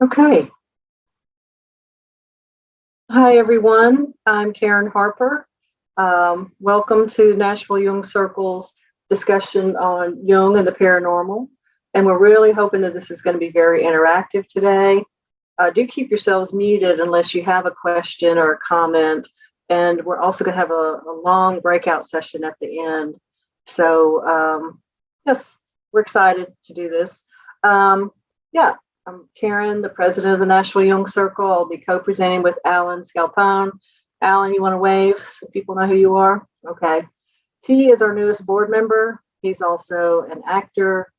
Okay. Hi, everyone. I'm Karen Harper. Welcome to Nashville Jung Circle's discussion on Jung and the paranormal. And we're really hoping that this is going to be very interactive today. Do keep yourselves muted unless you have a question or a comment. And we're also going to have a long breakout session at the end. So, yes, we're excited to do this. Yeah, I'm Karen, the president of the Nashville Jung Circle. I'll be co-presenting with Alan Scalpone. Alan, you want to wave so people know who you are? Okay. He is our newest board member. He's also an actor,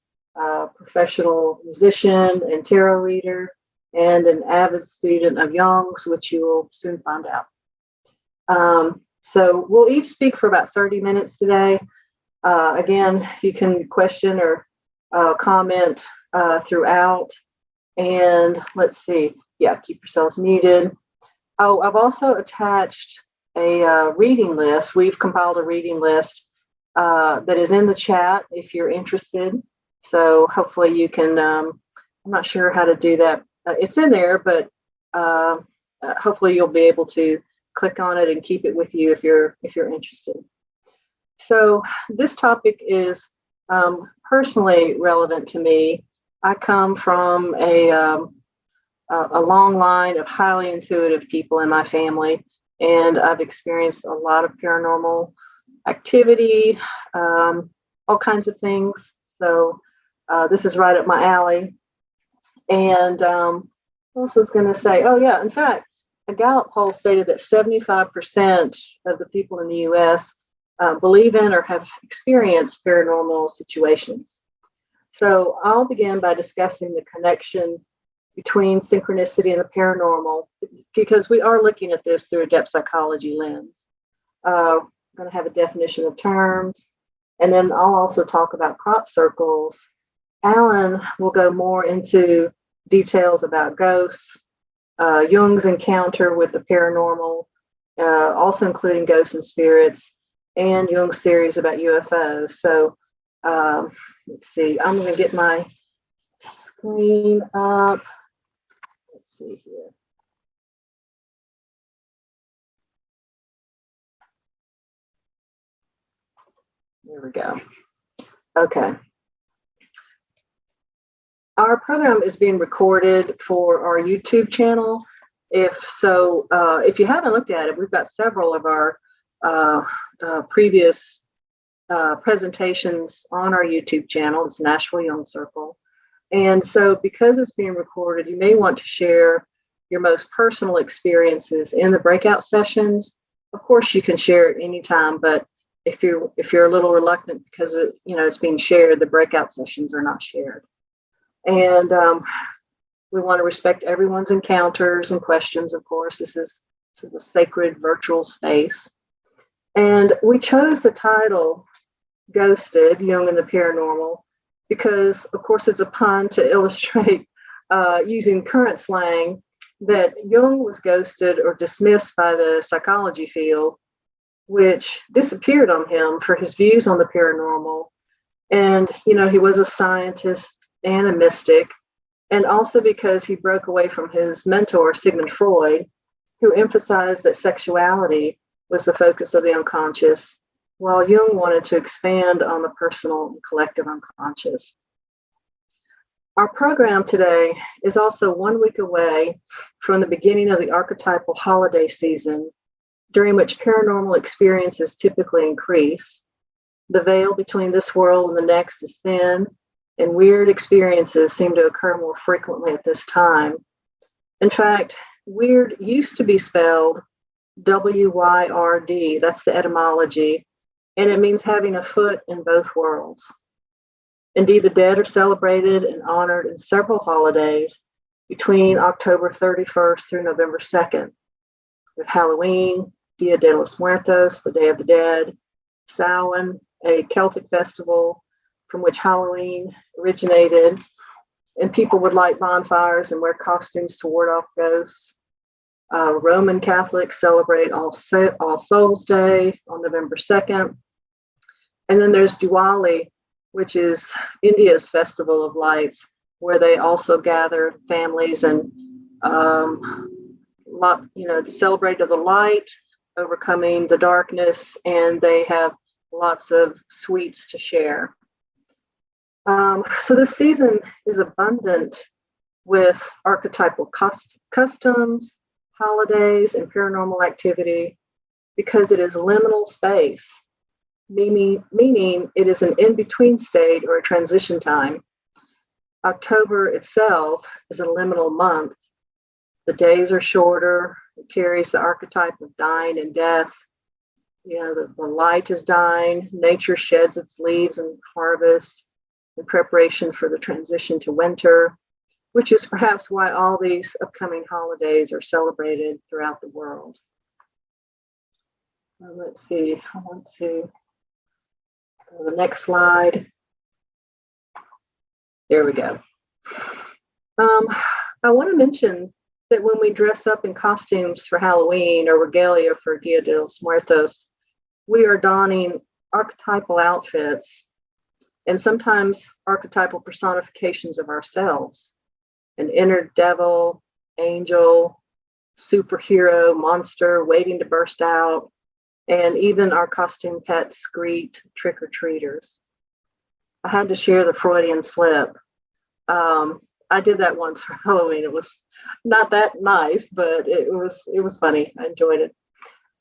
professional musician, and tarot reader, and an avid student of Jung's, which you will soon find out. So we'll each speak for about 30 minutes today. Again, you can question or comment throughout. And let's see, yeah, keep yourselves muted. Oh, I've also attached a reading list. We've compiled a reading list that is in the chat if you're interested. So hopefully you can, I'm not sure how to do that. It's in there, but hopefully you'll be able to click on it and keep it with you if you're interested. So this topic is personally relevant to me. I come from a long line of highly intuitive people in my family, and I've experienced a lot of paranormal activity, all kinds of things. So this is right up my alley. And what else was going to say? Oh, yeah, in fact, a Gallup poll stated that 75% of the people in the U.S. Believe in or have experienced paranormal situations. So I'll begin by discussing the connection between synchronicity and the paranormal, because we are looking at this through a depth psychology lens. I'm going to have a definition of terms, and then I'll also talk about crop circles. Alan will go more into details about ghosts, Jung's encounter with the paranormal, also including ghosts and spirits, and Jung's theories about UFOs. So let's see, I'm going to get my screen up. Let's see here. There we go. Okay. Our program is being recorded for our YouTube channel. If you haven't looked at it, we've got several of our previous presentations on our YouTube channel. It's Nashville Jung Circle. And so because it's being recorded, you may want to share your most personal experiences in the breakout sessions. Of course, you can share it anytime, but if you're a little reluctant because it's being shared, the breakout sessions are not shared. And we want to respect everyone's encounters and questions, of course. This is sort of a sacred virtual space. And we chose the title Ghosted, Jung and the Paranormal, because, of course, it's a pun to illustrate, using current slang, that Jung was ghosted or dismissed by the psychology field, which disappeared on him for his views on the paranormal. And, he was a scientist and a mystic, and also because he broke away from his mentor, Sigmund Freud, who emphasized that sexuality was the focus of the unconscious, while Jung wanted to expand on the personal and collective unconscious. Our program today is also 1 week away from the beginning of the archetypal holiday season, during which paranormal experiences typically increase. The veil between this world and the next is thin, and weird experiences seem to occur more frequently at this time. In fact, weird used to be spelled W-Y-R-D, that's the etymology, and it means having a foot in both worlds. Indeed, the dead are celebrated and honored in several holidays between October 31st through November 2nd. With Halloween, Dia de los Muertos, the Day of the Dead, Samhain, a Celtic festival from which Halloween originated, and people would light bonfires and wear costumes to ward off ghosts. Roman Catholics celebrate All Souls Day on November 2nd. And then there's Diwali, which is India's festival of lights, where they also gather families and to celebrate the light, overcoming the darkness, and they have lots of sweets to share. So this season is abundant with archetypal customs, holidays, and paranormal activity because it is liminal space, meaning it is an in-between state or a transition time. October itself is a liminal month. The days are shorter. It carries the archetype of dying and death. The light is dying. Nature sheds its leaves and harvest in preparation for the transition to winter, which is perhaps why all these upcoming holidays are celebrated throughout the world. Let's see, I want to go to the next slide. There we go. I want to mention that when we dress up in costumes for Halloween or regalia for Dia de los Muertos, we are donning archetypal outfits and sometimes archetypal personifications of ourselves, an inner devil, angel, superhero, monster waiting to burst out, and even our costume pets greet trick-or-treaters. I had to share the Freudian slip. I did that once for Halloween. It was not that nice, but it was funny. I enjoyed it.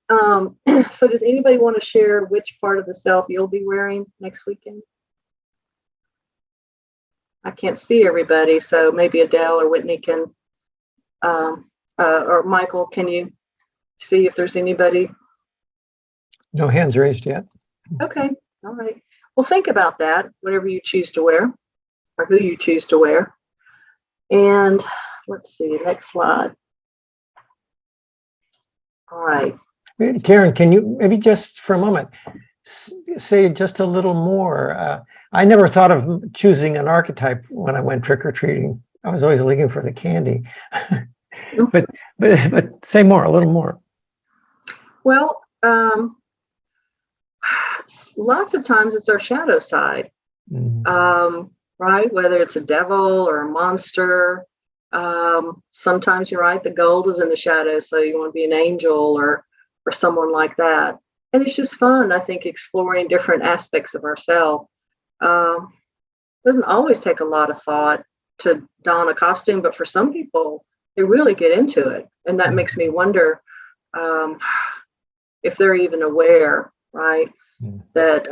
So does anybody want to share which part of the self you'll be wearing next weekend? I can't see everybody, so maybe Adele or Whitney can, or Michael, can you see if there's anybody? No hands raised yet. Okay, all right. Well, think about that, whatever you choose to wear, or who you choose to wear. And let's see, next slide. All right. Karen, can you maybe just for a moment say just a little more? I never thought of choosing an archetype when I went trick-or-treating. I was always looking for the candy. but say more, a little more. Well, lots of times it's our shadow side. Right? Whether it's a devil or a monster. Sometimes you're right, the gold is in the shadows, so you want to be an angel or someone like that. And it's just fun, I think, exploring different aspects of ourselves. Doesn't always take a lot of thought to don a costume, but for some people, they really get into it. And that makes me wonder if they're even aware, right? That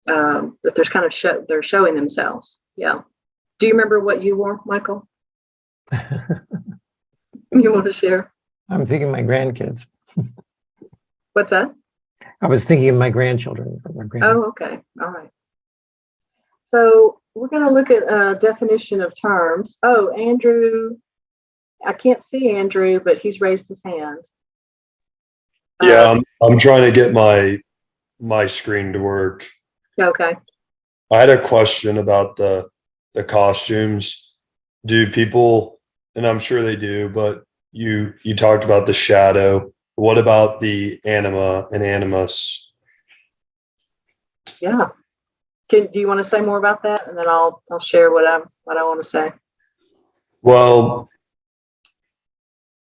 that there's kind of they're showing themselves. Yeah. Do you remember what you wore, Michael? You want to share? I'm thinking my grandkids. What's that? I was thinking of my grandchildren. Oh, okay. All right. So we're going to look at a definition of terms. Oh, Andrew. I can't see Andrew, but he's raised his hand. Yeah, I'm trying to get my screen to work. Okay. I had a question about the costumes. Do people, and I'm sure they do, but you talked about the shadow. What about the anima and animus? Yeah. Do you want to say more about that, and then I'll share what I want to say. Well,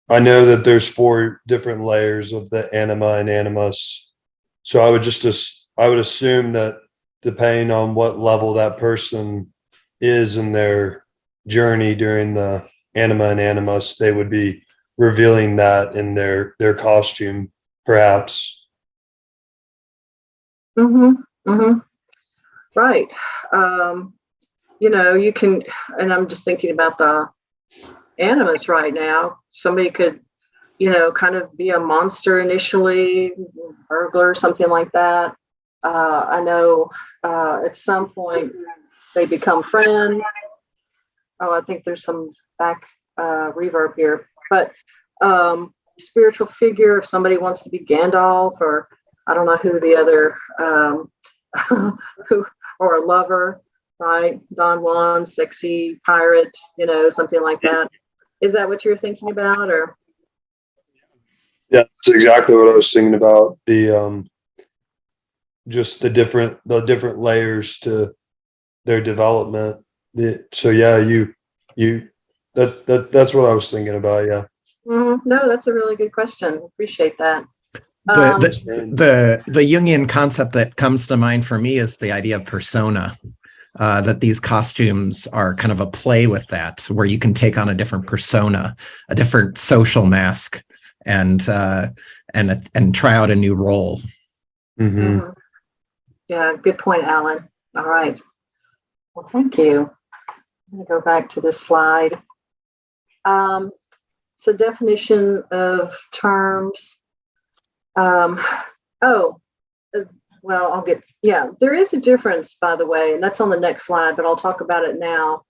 I know that there's 4 different layers of the anima and animus, so I would assume that depending on what level that person is in their journey during the anima and animus, they would be revealing that in their costume, perhaps. Right. You can, and I'm just thinking about the animus right now. Somebody could, kind of be a monster initially, burglar, something like that. I know at some point they become friends. Oh, I think there's some back reverb here. But spiritual figure, if somebody wants to be Gandalf, or I don't know who the other, or a lover, right? Don Juan, sexy pirate, something like that. Is that what you're thinking about, or? Yeah, that's exactly what I was thinking about. The just the different layers to their development. So yeah, that's what I was thinking about. Yeah. No, that's a really good question. Appreciate that. The Jungian concept that comes to mind for me is the idea of persona. That these costumes are kind of a play with that, where you can take on a different persona, a different social mask, and try out a new role. Mm-hmm. Yeah, good point, Alan. All right. Well, thank you. I'm going to go back to this slide. So definition of terms. There is a difference, by the way, and that's on the next slide, but I'll talk about it now.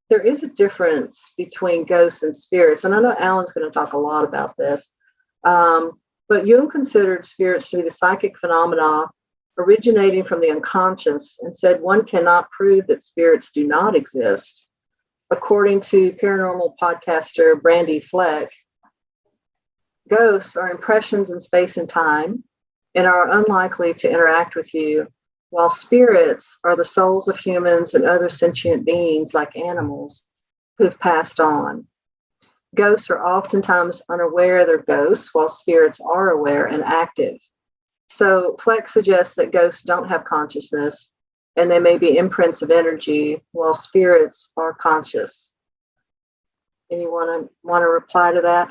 There is a difference between ghosts and spirits, and I know Alan's going to talk a lot about this. But Jung considered spirits to be the psychic phenomena originating from the unconscious and said one cannot prove that spirits do not exist. According to paranormal podcaster Brandy Fleck, ghosts are impressions in space and time and are unlikely to interact with you, while spirits are the souls of humans and other sentient beings like animals who've passed on. Ghosts are oftentimes unaware they're ghosts, while spirits are aware and active. So Fleck suggests that ghosts don't have consciousness and they may be imprints of energy, while spirits are conscious. Anyone want to reply to that?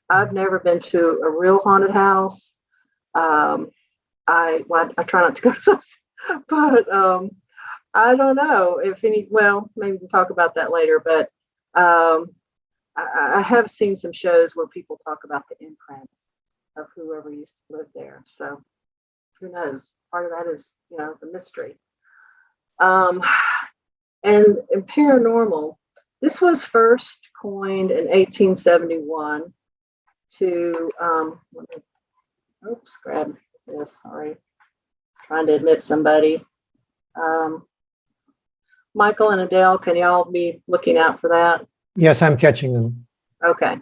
I've never been to a real haunted house. I try not to go to those, but I don't know if any. Well, maybe we can talk about that later. But I have seen some shows where people talk about the imprints of whoever used to live there. So who knows? Part of that is, the mystery. And in paranormal, this was first coined in 1871 to, grab this, sorry, trying to admit somebody. Michael and Adele, can y'all be looking out for that? Yes, I'm catching them. Okay.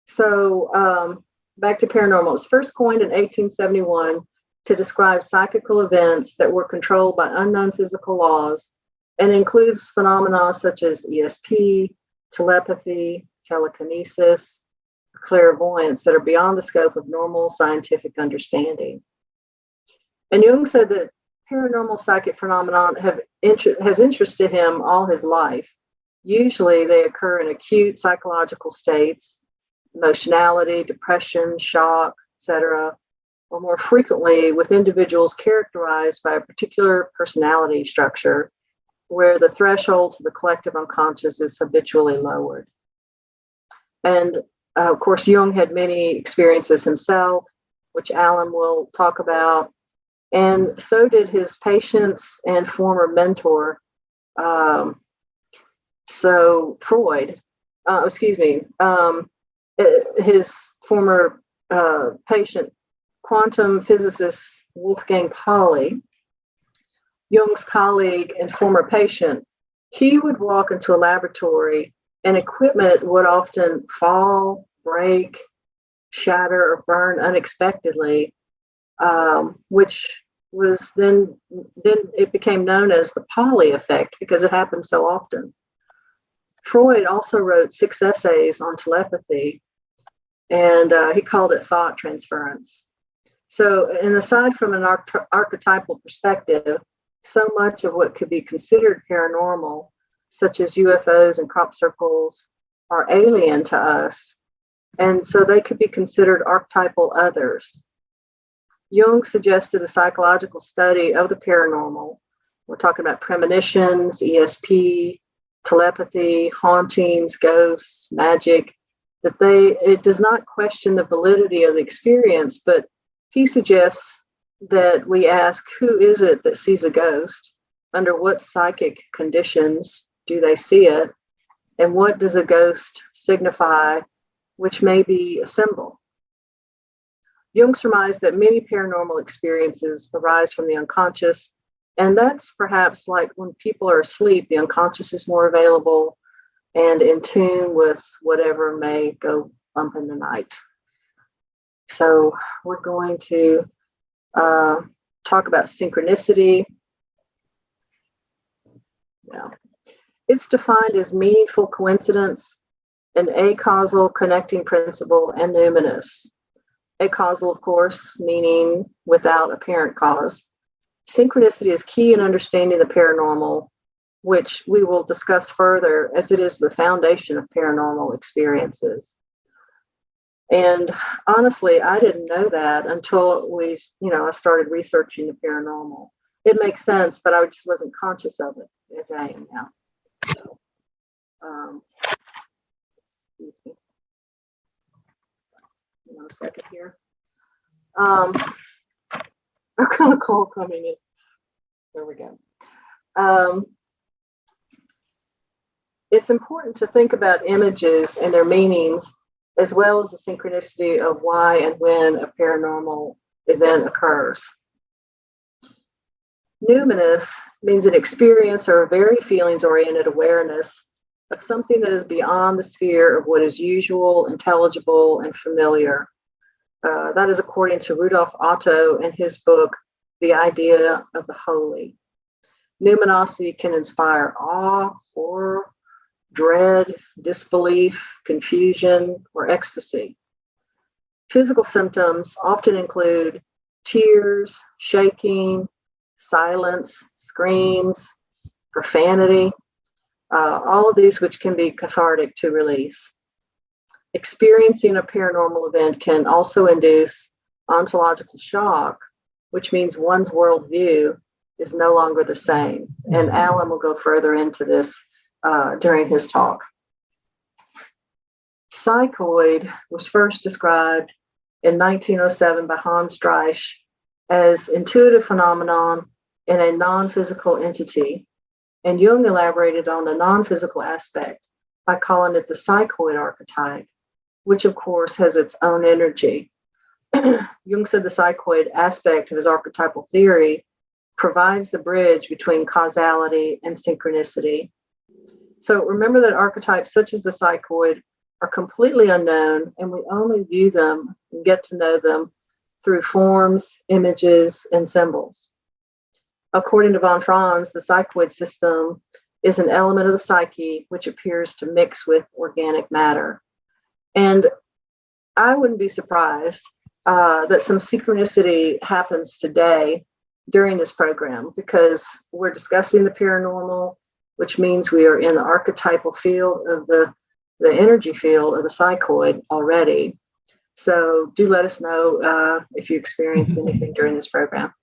So back to paranormal. It was first coined in 1871 to describe psychical events that were controlled by unknown physical laws and includes phenomena such as ESP, telepathy, telekinesis, clairvoyance that are beyond the scope of normal scientific understanding. And Jung said that paranormal psychic phenomenon has interested him all his life. Usually they occur in acute psychological states, emotionality, depression, shock, etc., or more frequently with individuals characterized by a particular personality structure where the threshold to the collective unconscious is habitually lowered. And of course, Jung had many experiences himself, which Alan will talk about, and so did his patients and former mentor. So Freud, his former patient, quantum physicist Wolfgang Pauli, Jung's colleague and former patient, he would walk into a laboratory and equipment would often fall, break, shatter, or burn unexpectedly, which was then it became known as the Pauli effect because it happened so often. Freud also wrote 6 essays on telepathy, and he called it thought transference. So, and aside from an archetypal perspective, so much of what could be considered paranormal, such as UFOs and crop circles, are alien to us, and so they could be considered archetypal others. Jung suggested a psychological study of the paranormal. We're talking about premonitions, ESP, telepathy, hauntings, ghosts, magic, that it does not question the validity of the experience, but he suggests that we ask, who is it that sees a ghost? Under what psychic conditions do they see it? And what does a ghost signify, which may be a symbol? Jung surmised that many paranormal experiences arise from the unconscious, and that's perhaps like when people are asleep, the unconscious is more available and in tune with whatever may go bump in the night. So we're going to talk about synchronicity. Yeah, It's defined as meaningful coincidence, an acausal connecting principle, and numinous. Acausal, of course, meaning without apparent cause. Synchronicity is key in understanding the paranormal, which we will discuss further as it is the foundation of paranormal experiences. And honestly, I didn't know that until I started researching the paranormal. It makes sense, but I just wasn't conscious of it as I am now. So, excuse me. Hang on a second here. I've got a call coming in. There we go. It's important to think about images and their meanings, as well as the synchronicity of why and when a paranormal event occurs. Numinous means an experience or a very feelings-oriented awareness of something that is beyond the sphere of what is usual, intelligible, and familiar. That is according to Rudolf Otto in his book, The Idea of the Holy. Numinosity can inspire awe, horror, dread, disbelief, confusion, or ecstasy. Physical symptoms often include tears, shaking, silence, screams, profanity, all of these which can be cathartic to release. Experiencing a paranormal event can also induce ontological shock, which means one's worldview is no longer the same. And Alan will go further into this during his talk. Psychoid was first described in 1907 by Hans Dreich as intuitive phenomenon in a non-physical entity, and Jung elaborated on the non-physical aspect by calling it the psychoid archetype, which of course has its own energy. Jung said the psychoid aspect of his archetypal theory provides the bridge between causality and synchronicity. So remember that archetypes such as the psychoid are completely unknown, and we only view them and get to know them through forms, images, and symbols. According to von Franz, the psychoid system is an element of the psyche which appears to mix with organic matter. And I wouldn't be surprised that some synchronicity happens today during this program, because we're discussing the paranormal, which means we are in the archetypal field of the energy field of the psychoid already. So do let us know if you experience anything during this program.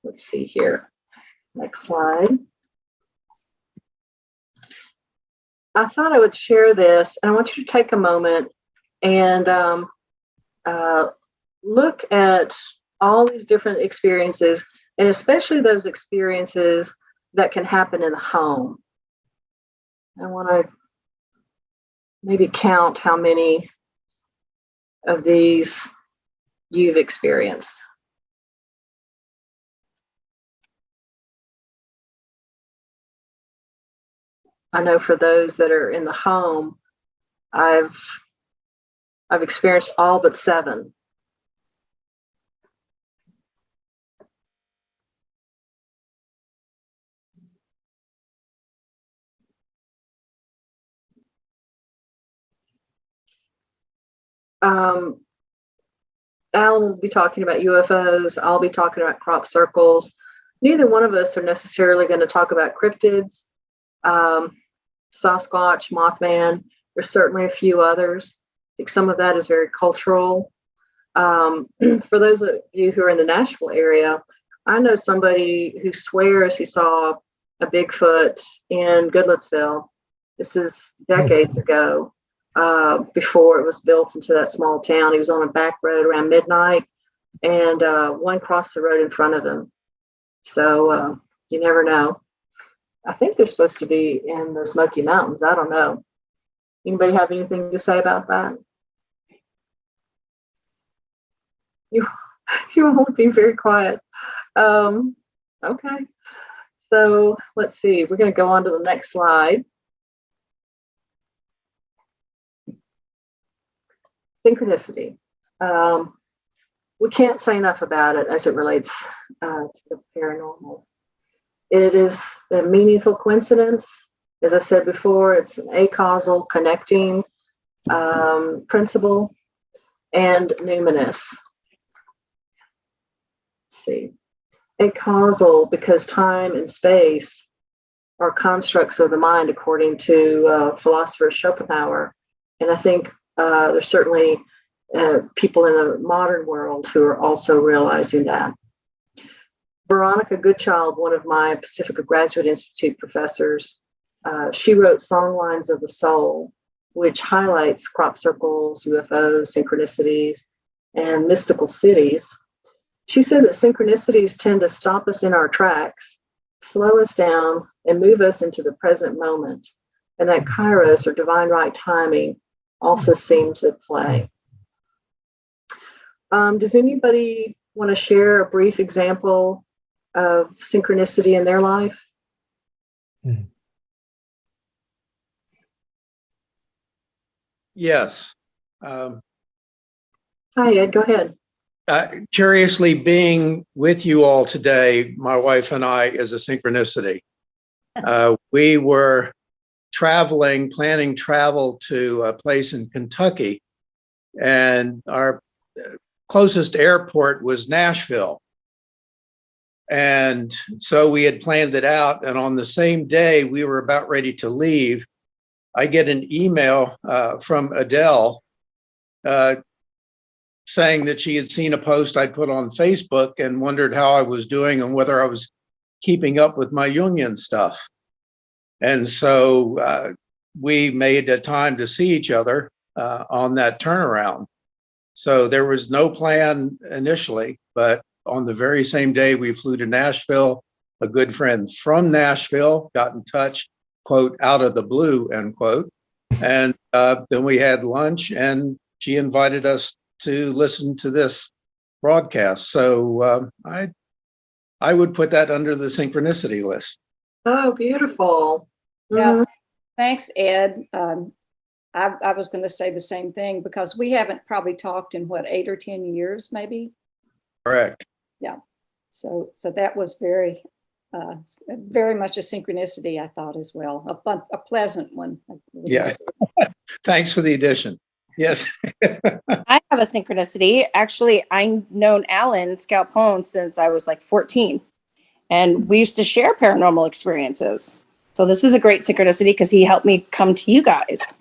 Let's see here. Next slide. I thought I would share this, and I want you to take a moment and look at all these different experiences, and especially those experiences that can happen in the home. I want to maybe count how many of these you've experienced. I know for those that are in the home, I've experienced all but 7. Alan will be talking about UFOs. I'll be talking about crop circles. Neither one of us are necessarily going to talk about cryptids, Sasquatch, Mothman. There's certainly a few others. I think some of that is very cultural. For those of you who are in the Nashville area, I know somebody who swears he saw a Bigfoot in Goodlettsville. This is decades ago, before it was built into that small town. He was on a back road around midnight, and one crossed the road in front of him. So you never know. I think they're supposed to be in the Smoky Mountains. I don't know. Anybody have anything to say about that? You won't be very quiet. Okay. So let's see. We're going to go on to the next slide. Synchronicity. We can't say enough about it as it relates to the paranormal. It is a meaningful coincidence. As I said before, it's an acausal connecting principle and numinous. Let's see. Acausal, because time and space are constructs of the mind, according to philosopher Schopenhauer. And I think there's certainly people in the modern world who are also realizing that. Veronica Goodchild, one of my Pacifica Graduate Institute professors, she wrote Songlines of the Soul, which highlights crop circles, UFOs, synchronicities, and mystical cities. She said that synchronicities tend to stop us in our tracks, slow us down, and move us into the present moment, and that kairos, or divine right timing, also seems at play. Does anybody want to share a brief example of synchronicity in their life? Yes. Hi, Ed, go ahead. Curiously, being with you all today, my wife and I, is a synchronicity. We were planning travel to a place in Kentucky, and our closest airport was Nashville. And so we had planned it out, and on the same day we were about ready to leave, I get an email from Adele saying that she had seen a post I put on Facebook and wondered how I was doing and whether I was keeping up with my Jungian stuff. And so we made a time to see each other on that turnaround. So there was no plan initially, but on the very same day we flew to Nashville. A good friend from Nashville got in touch, quote, out of the blue, end quote. And then we had lunch, and she invited us to listen to this broadcast. So I would put that under the synchronicity list. Oh, beautiful. Yeah. Thanks, Ed. I was going to say the same thing, because we haven't probably talked in 8 or 10 years, maybe. Correct. Yeah. So that was very much a synchronicity, I thought, as well. A pleasant one. Yeah. Thanks for the addition. Yes. I have a synchronicity. Actually, I've known Alan Scalpone since I was like 14, and we used to share paranormal experiences. So this is a great synchronicity because he helped me come to you guys.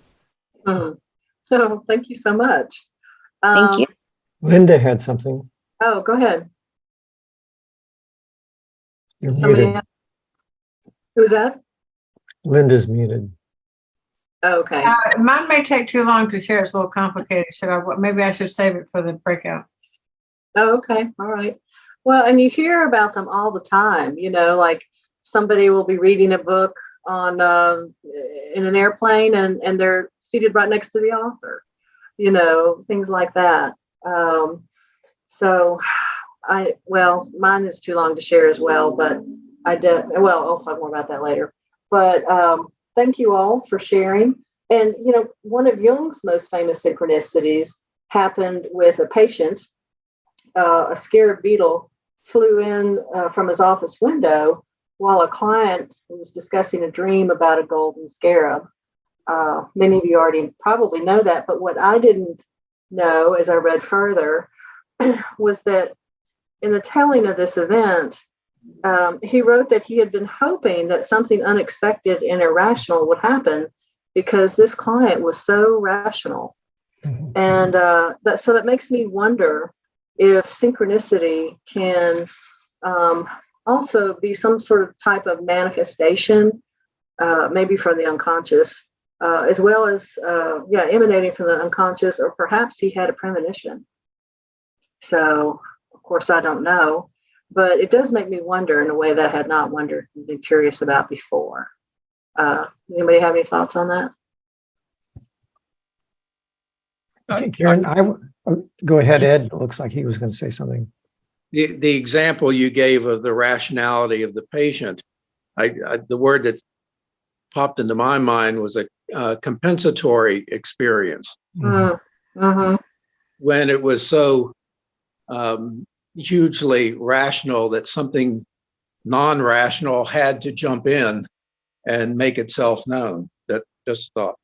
So thank you so much. Thank you. Linda had something. Oh, go ahead. You're Somebody muted. Who's that? Linda's muted. Oh, okay. Mine may take too long to share. It's a little complicated. Maybe I should save it for the breakout. Oh, okay. All right. Well, and you hear about them all the time, like somebody will be reading a book on in an airplane and they're seated right next to the author, things like that. So mine is too long to share as well, but I'll talk more about that later. But thank you all for sharing. And, one of Jung's most famous synchronicities happened with a patient. A scarab beetle flew in from his office window while a client was discussing a dream about a golden scarab. Many of you already probably know that, but what I didn't know as I read further was that in the telling of this event, he wrote that he had been hoping that something unexpected and irrational would happen because this client was so rational. And that makes me wonder if synchronicity can also be some sort of type of manifestation, maybe from the unconscious, as well as emanating from the unconscious, or perhaps he had a premonition. So, of course, I don't know, but it does make me wonder in a way that I had not wondered and been curious about before. Does anybody have any thoughts on that? Okay, Karen, go ahead, Ed. It looks like he was going to say something. The example you gave of the rationality of the patient, the word that popped into my mind was a compensatory experience. Mm-hmm. When it was so hugely rational that something non-rational had to jump in and make itself known. That just a thought.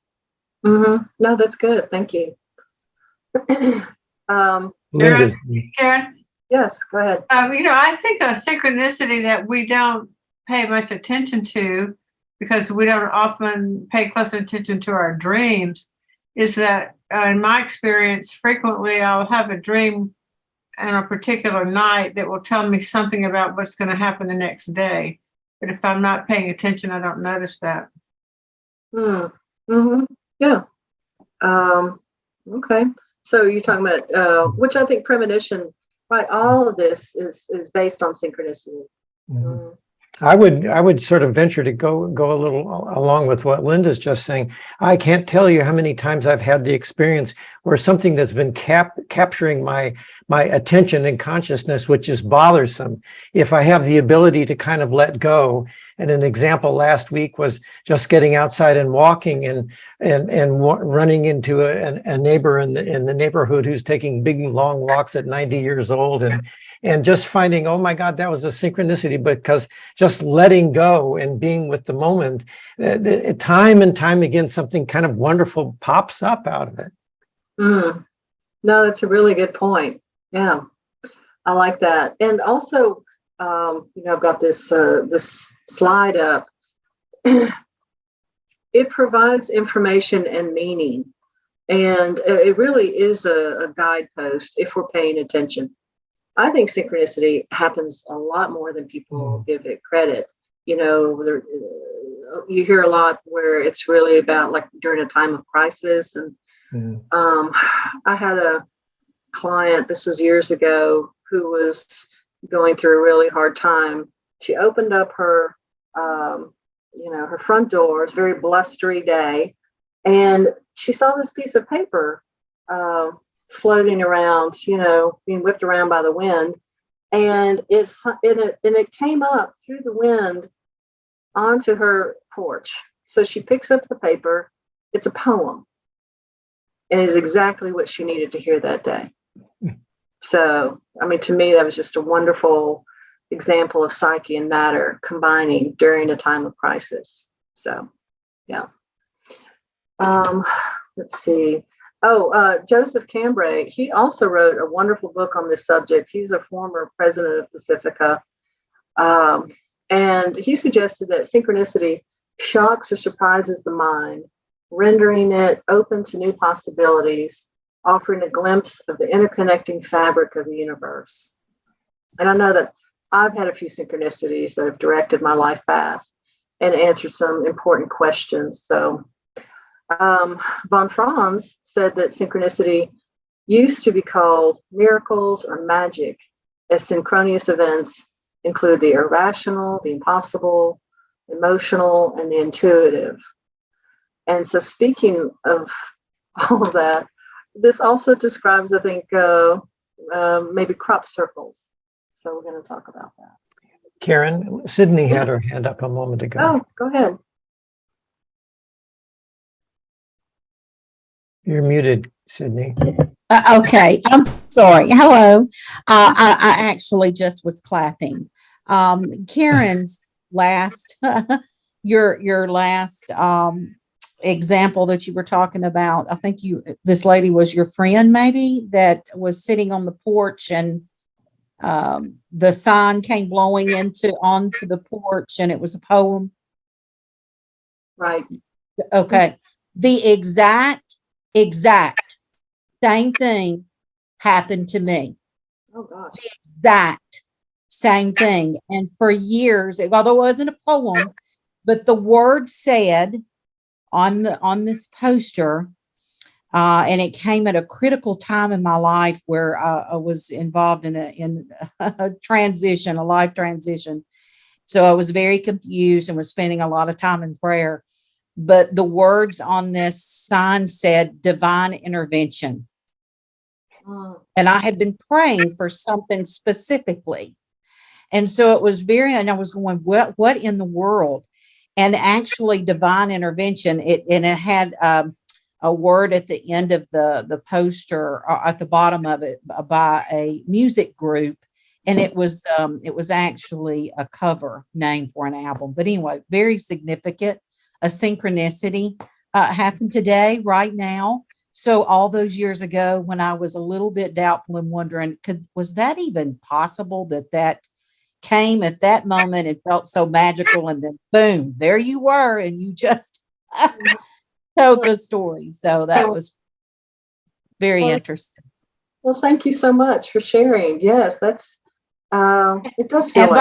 No, that's good. Thank you. Linda's, Karen, Yes, go ahead. I think a synchronicity that we don't pay much attention to because we don't often pay close attention to our dreams is that in my experience, frequently I'll have a dream on a particular night that will tell me something about what's going to happen the next day. But if I'm not paying attention, I don't notice that. Yeah. Okay. So you're talking about, which I think premonition, right? All of this is based on synchronicity. I would sort of venture to go a little along with what Linda's just saying. I can't tell you how many times I've had the experience where something that's been capturing my attention and consciousness, which is bothersome, if I have the ability to kind of let go. And an example last week was just getting outside and walking and running into a neighbor in the neighborhood who's taking big long walks at 90 years old and just finding, oh my God, that was a synchronicity, because just letting go and being with the moment, time and time again, something kind of wonderful pops up out of it. No, that's a really good point. Yeah, I like that. And also, I've got this slide up. It provides information and meaning, and it really is a guidepost if we're paying attention. I think synchronicity happens a lot more than people give it credit. You hear a lot where it's really about like during a time of crisis. And I had a client, this was years ago, who was going through a really hard time. She opened up her, her front door. It's a very blustery day, and she saw this piece of paper floating around, being whipped around by the wind, and it came up through the wind onto her porch. So she picks up the paper. It's a poem, and is exactly what she needed to hear that day. So, to me, that was just a wonderful example of psyche and matter combining during a time of crisis. So, yeah. Let's see. Joseph Cambray, he also wrote a wonderful book on this subject. He's a former president of Pacifica. And he suggested that synchronicity shocks or surprises the mind, rendering it open to new possibilities, offering a glimpse of the interconnecting fabric of the universe. And I know that I've had a few synchronicities that have directed my life path and answered some important questions. So von Franz said that synchronicity used to be called miracles or magic, as synchronous events include the irrational, the impossible, emotional, and the intuitive. And so speaking of all of that, this also describes, I think, maybe crop circles. So we're going to talk about that. Karen, Sydney had her hand up a moment ago. Oh, go ahead. You're muted, Sydney. Okay, I'm sorry. Hello. I actually just was clapping. Karen's last, your last example that you were talking about, I think this lady was your friend, maybe, that was sitting on the porch and the sign came blowing onto the porch and it was a poem. Right. Okay. The exact same thing happened to me. Oh gosh. The exact same thing. And for years, although it wasn't a poem, but the word said on this poster, and it came at a critical time in my life where I was involved in a transition, a life transition. So I was very confused and was spending a lot of time in prayer. But the words on this sign said divine intervention. And I had been praying for something specifically. And so it was and I was going, what in the world? And actually divine intervention, it had a word at the end of the poster, at the bottom of it, by a music group. And it was actually a cover name for an album. But anyway, very significant. A synchronicity happened today, right now. So all those years ago, when I was a little bit doubtful and wondering, was that even possible that came at that moment and felt so magical, and then boom, there you were, and you just told the story. So that was very interesting. Well, thank you so much for sharing. Yes, that's it does feel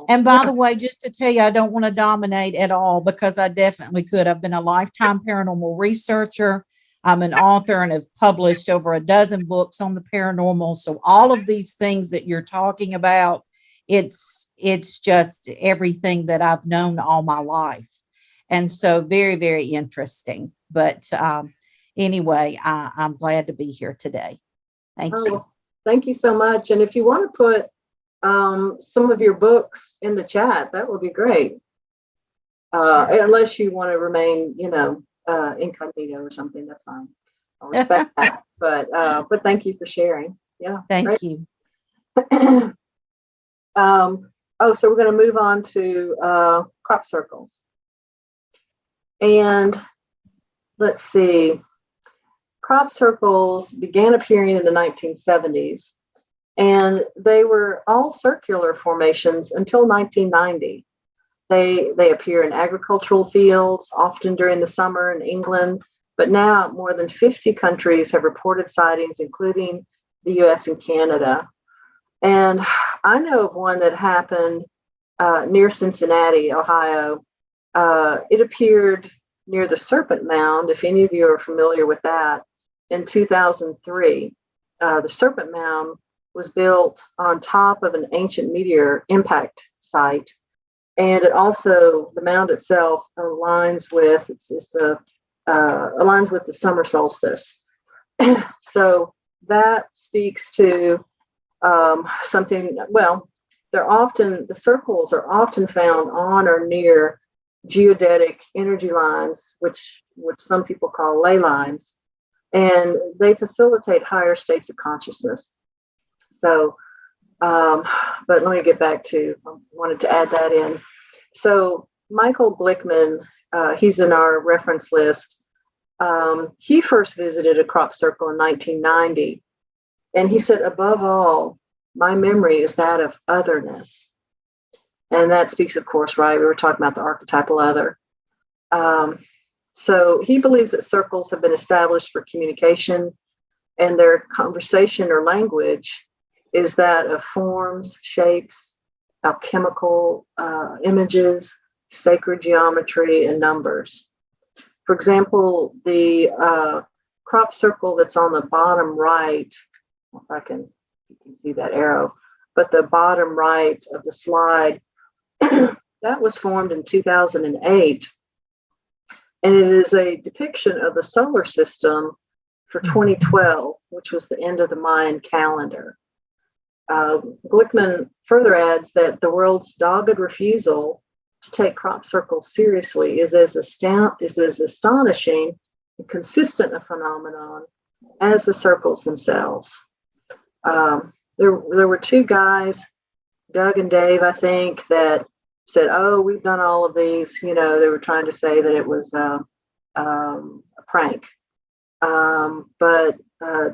And by the way, just to tell you, I don't want to dominate at all, because I definitely could. I've been a lifetime paranormal researcher. I'm an author and have published over a dozen books on the paranormal. So all of these things that you're talking about, it's just everything that I've known all my life. And so very, very interesting. But anyway, I'm glad to be here today. Thank you. Thank you so much. And if you want to put some of your books in the chat, that would be great. Unless you want to remain, incognito or something, that's fine. I'll respect that. But thank you for sharing. Yeah. Thank you. So we're going to move on to crop circles. And let's see. Crop circles began appearing in the 1970s, and they were all circular formations until 1990. They appear in agricultural fields, often during the summer in England, but now more than 50 countries have reported sightings, including the US and Canada. And I know of one that happened near Cincinnati, Ohio. It appeared near the Serpent Mound, if any of you are familiar with that, in 2003. The Serpent Mound was built on top of an ancient meteor impact site. And it also, the mound itself aligns with, aligns with the summer solstice. So that speaks to something, well, the circles are often found on or near geodetic energy lines, which some people call ley lines, and they facilitate higher states of consciousness. So, but let me get back to, I wanted to add that in. So Michael Glickman, he's in our reference list. He first visited a crop circle in 1990. And he said, above all, my memory is that of otherness. And that speaks, of course, right? We were talking about the archetypal other. So he believes that circles have been established for communication, and their conversation or language is that of forms, shapes, alchemical images, sacred geometry, and numbers. For example, the crop circle that's on the bottom right, if you can see that arrow, but the bottom right of the slide, that was formed in 2008. And it is a depiction of the solar system for 2012, which was the end of the Mayan calendar. Glickman further adds that the world's dogged refusal to take crop circles seriously is as astonishing and consistent a phenomenon as the circles themselves. There were two guys, Doug and Dave, I think, that said, "Oh, we've done all of these." They were trying to say that it was a prank, but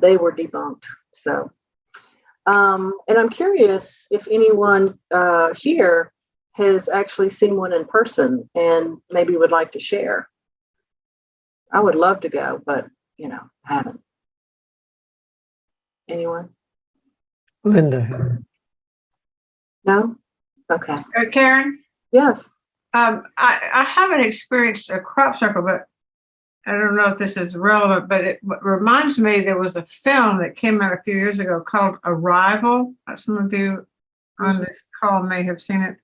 they were debunked. So, and I'm curious if anyone here has actually seen one in person and maybe would like to share. I would love to go, but haven't. Anyone? Linda. No? Okay. Karen? Yes. I haven't experienced a crop circle, but I don't know if this is relevant, but it reminds me there was a film that came out a few years ago called Arrival. Some of you on this call may have seen it.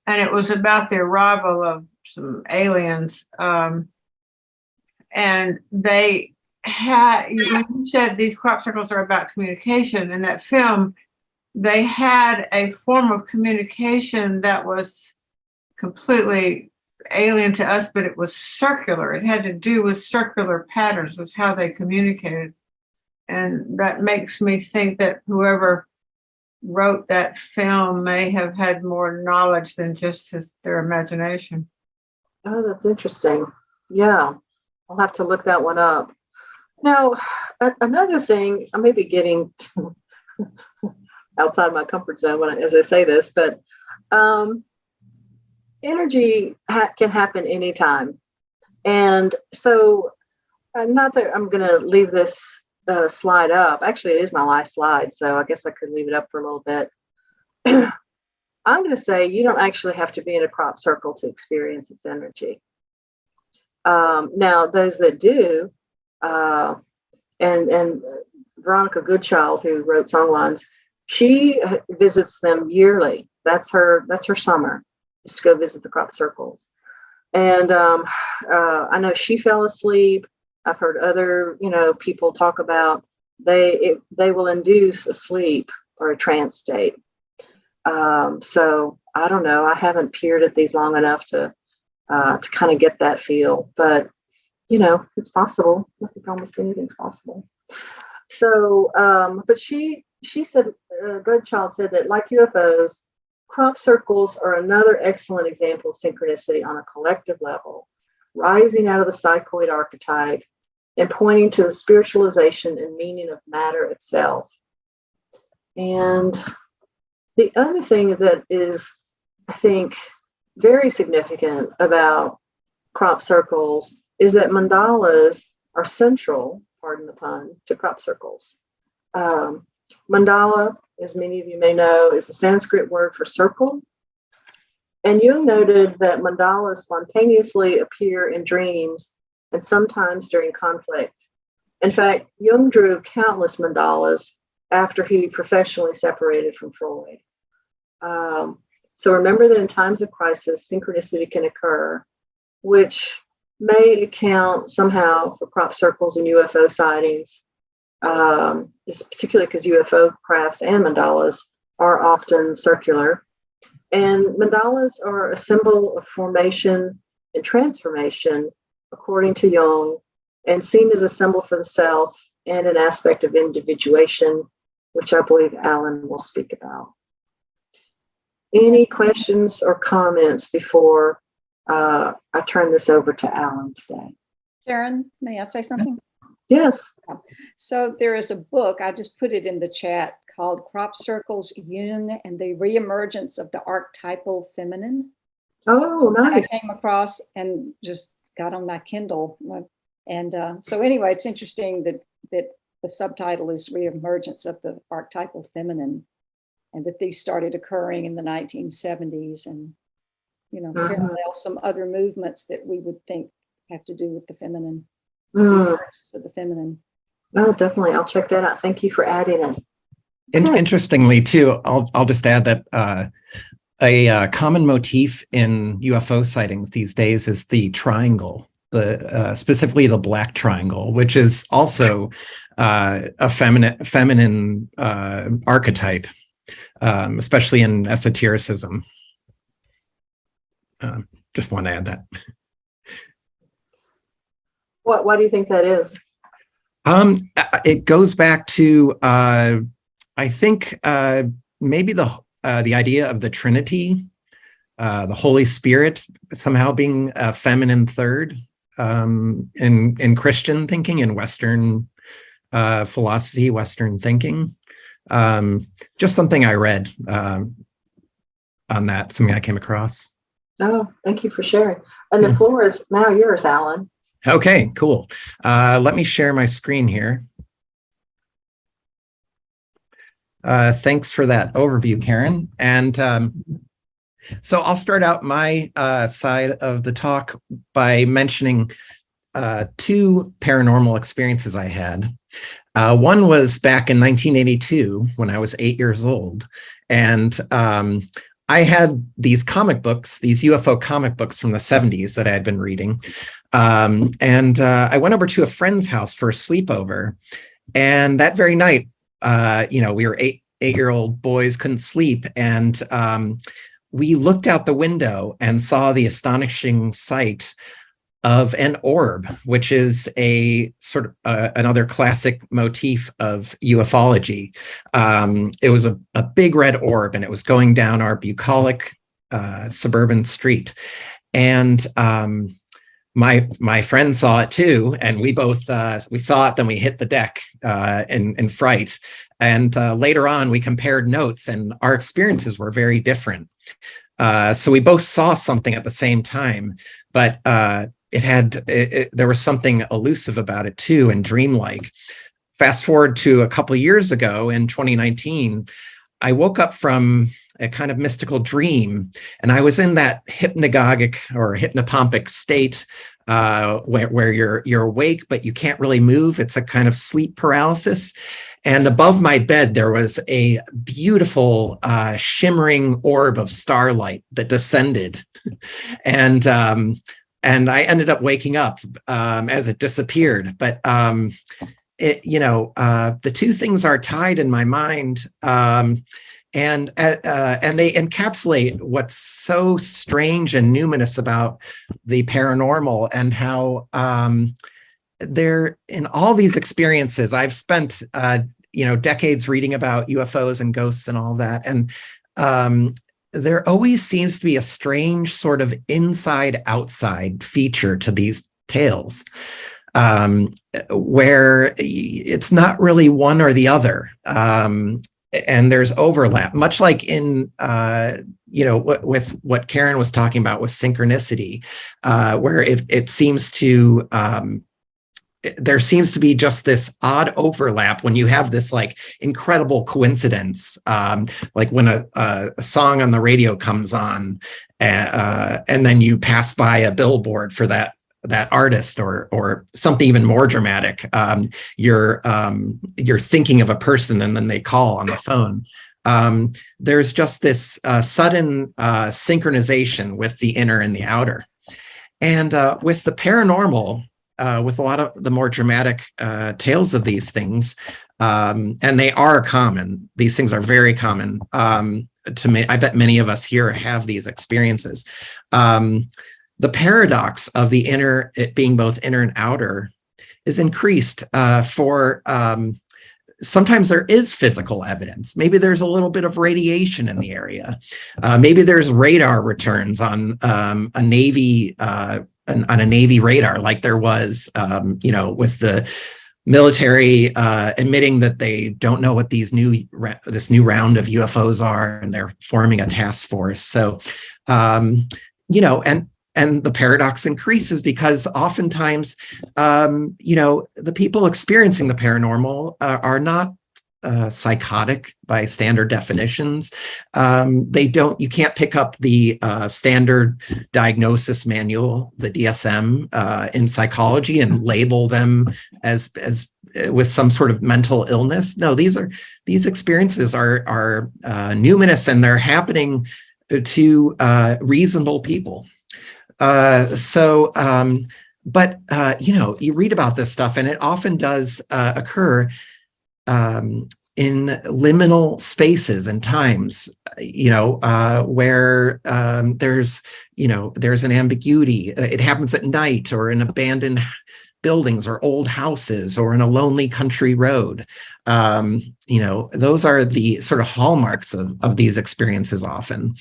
And it was about the arrival of some aliens. And they had, when you said these crop circles are about communication, in that film, they had a form of communication that was completely alien to us, but it was circular. It had to do with circular patterns, was how they communicated. And that makes me think that whoever wrote that film may have had more knowledge than just their imagination. Oh, that's interesting. Yeah, I'll have to look that one up. Now, another thing, I may be getting outside my comfort zone as I say this, but energy can happen anytime. And so, not that I'm going to leave this slide up. Actually, it is my last slide, so I guess I could leave it up for a little bit. I'm going to say you don't actually have to be in a crop circle to experience its energy. Now, those that do, and Veronica Goodchild, who wrote Songlines, she visits them yearly. That's her summer, is to go visit the crop circles. And I know she fell asleep. I've heard other, people talk about they will induce a sleep or a trance state. So I don't know. I haven't peered at these long enough to kind of get that feel, but it's possible. I think almost anything's possible. So, but she said, Goodchild said that like UFOs, crop circles are another excellent example of synchronicity on a collective level, rising out of the psychoid archetype and pointing to the spiritualization and meaning of matter itself. And the other thing that is, I think, very significant about crop circles is that mandalas are central, pardon the pun, to crop circles. Mandala, as many of you may know, is a Sanskrit word for circle. And Jung noted that mandalas spontaneously appear in dreams and sometimes during conflict. In fact, Jung drew countless mandalas after he professionally separated from Freud. So remember that in times of crisis, synchronicity can occur, which may account somehow for crop circles and UFO sightings, particularly because UFO crafts and mandalas are often circular. And mandalas are a symbol of formation and transformation, according to Jung, and seen as a symbol for the self and an aspect of individuation, which I believe Alan will speak about. Any questions or comments before I turn this over to Alan today? Karen, may I say something? Yes. So there is a book, I just put it in the chat, called Crop Circles, Jung and the Reemergence of the Archetypal Feminine. Oh, nice. I came across and just got on my Kindle. And so anyway, it's interesting that the subtitle is Reemergence of the Archetypal Feminine, and that these started occurring in the 1970s and, parallel some other movements that we would think have to do with the feminine, of the feminine. Oh, definitely. I'll check that out. Thank you for adding it. Interestingly, too, I'll just add that a common motif in UFO sightings these days is the triangle, specifically the black triangle, which is also a feminine archetype, especially in esotericism. Just want to add that. Why do you think that is? It goes back to I think maybe the idea of the Trinity, the Holy Spirit somehow being a feminine third in Christian thinking, in Western philosophy, Western thinking. Just something I read on that, something I came across. Oh, thank you for sharing. And the floor is now yours, Alan. Okay, cool. Let me share my screen here. Thanks for that overview, Karen. And so I'll start out my side of the talk by mentioning two paranormal experiences I had. One was back in 1982 when I was 8 years old. And I had these comic books, these UFO comic books from the 70s that I had been reading. And I went over to a friend's house for a sleepover. And that very night, we were eight-year-old boys, couldn't sleep. And we looked out the window and saw the astonishing sight of an orb, which is a sort of another classic motif of ufology. It was a big red orb, and it was going down our bucolic suburban street. And my friend saw it too, and we both we saw it. Then we hit the deck in fright. And later on, we compared notes, and our experiences were very different. So we both saw something at the same time, but there was something elusive about it too, and dreamlike. Fast forward to a couple of years ago in 2019, I woke up from a kind of mystical dream, and I was in that hypnagogic or hypnopompic state where you're awake but you can't really move. It's a kind of sleep paralysis. And above my bed there was a beautiful shimmering orb of starlight that descended, and I ended up waking up as it disappeared. But the two things are tied in my mind. And they encapsulate what's so strange and numinous about the paranormal, and how they're in all these experiences. I've spent decades reading about UFOs and ghosts and all that, and there always seems to be a strange sort of inside-outside feature to these tales, where it's not really one or the other. And there's overlap, much like in, with what Karen was talking about with synchronicity, where it seems to, there seems to be just this odd overlap when you have this like incredible coincidence, like when a song on the radio comes on, and then you pass by a billboard for that artist, or something even more dramatic. You're thinking of a person and then they call on the phone. There's just this sudden synchronization with the inner and the outer. And with the paranormal, with a lot of the more dramatic tales of these things, and they are common. These things are very common to me. I bet many of us here have these experiences. The paradox of the inner, it being both inner and outer, is increased for sometimes there is physical evidence. Maybe there's a little bit of radiation in the area. Maybe there's radar returns on a Navy radar, like there was, with the military admitting that they don't know what this new round of UFOs are, and they're forming a task force. So, and the paradox increases because oftentimes, the people experiencing the paranormal are not psychotic by standard definitions. You can't pick up the standard diagnosis manual, the DSM, in psychology and label them as with some sort of mental illness. No, these experiences are numinous, and they're happening to reasonable people. But you read about this stuff, and it often does occur in liminal spaces and times, where there's an ambiguity. It happens at night, or in abandoned buildings, or old houses, or in a lonely country road. Those are the sort of hallmarks of these experiences often.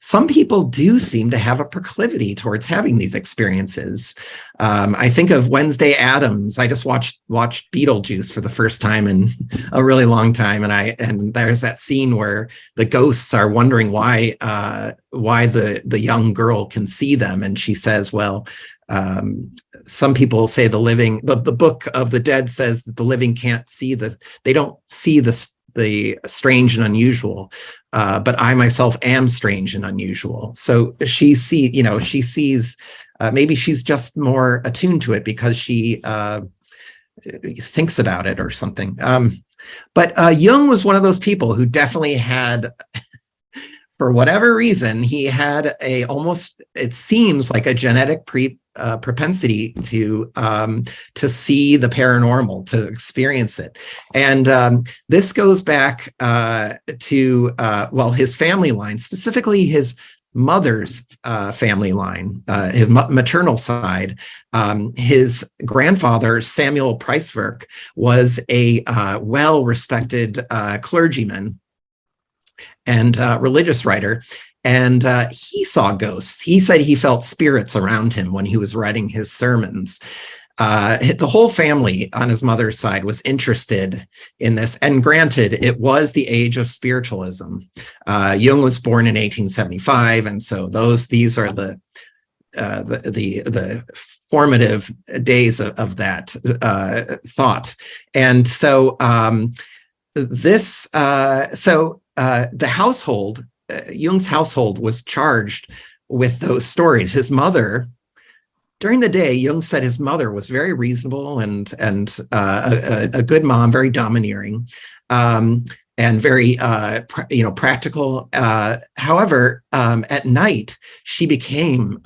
Some people do seem to have a proclivity towards having these experiences. I think of Wednesday Addams. I just watched Beetlejuice for the first time in a really long time, and there's that scene where the ghosts are wondering why the young girl can see them, and she says, "Well, some people say the Book of the Dead says that the living can't see they don't see the strange and unusual, but I myself am strange and unusual." So she sees, maybe she's just more attuned to it because she thinks about it or something. But Jung was one of those people who definitely had, for whatever reason, he had it seems like a genetic propensity to see the paranormal, to experience it. And this goes back to his family line, specifically his mother's family line, his maternal side, his grandfather, Samuel Preiswerk, was a well-respected clergyman and religious writer. And he saw ghosts. He said he felt spirits around him when he was writing his sermons. The whole family on his mother's side was interested in this. And granted, it was the age of spiritualism. Jung was born in 1875. And so these are the formative days of that thought. And so the household, Jung's household, was charged with those stories. His mother, during the day, Jung said his mother was very reasonable and a good mom, very domineering, and very practical. However, at night she became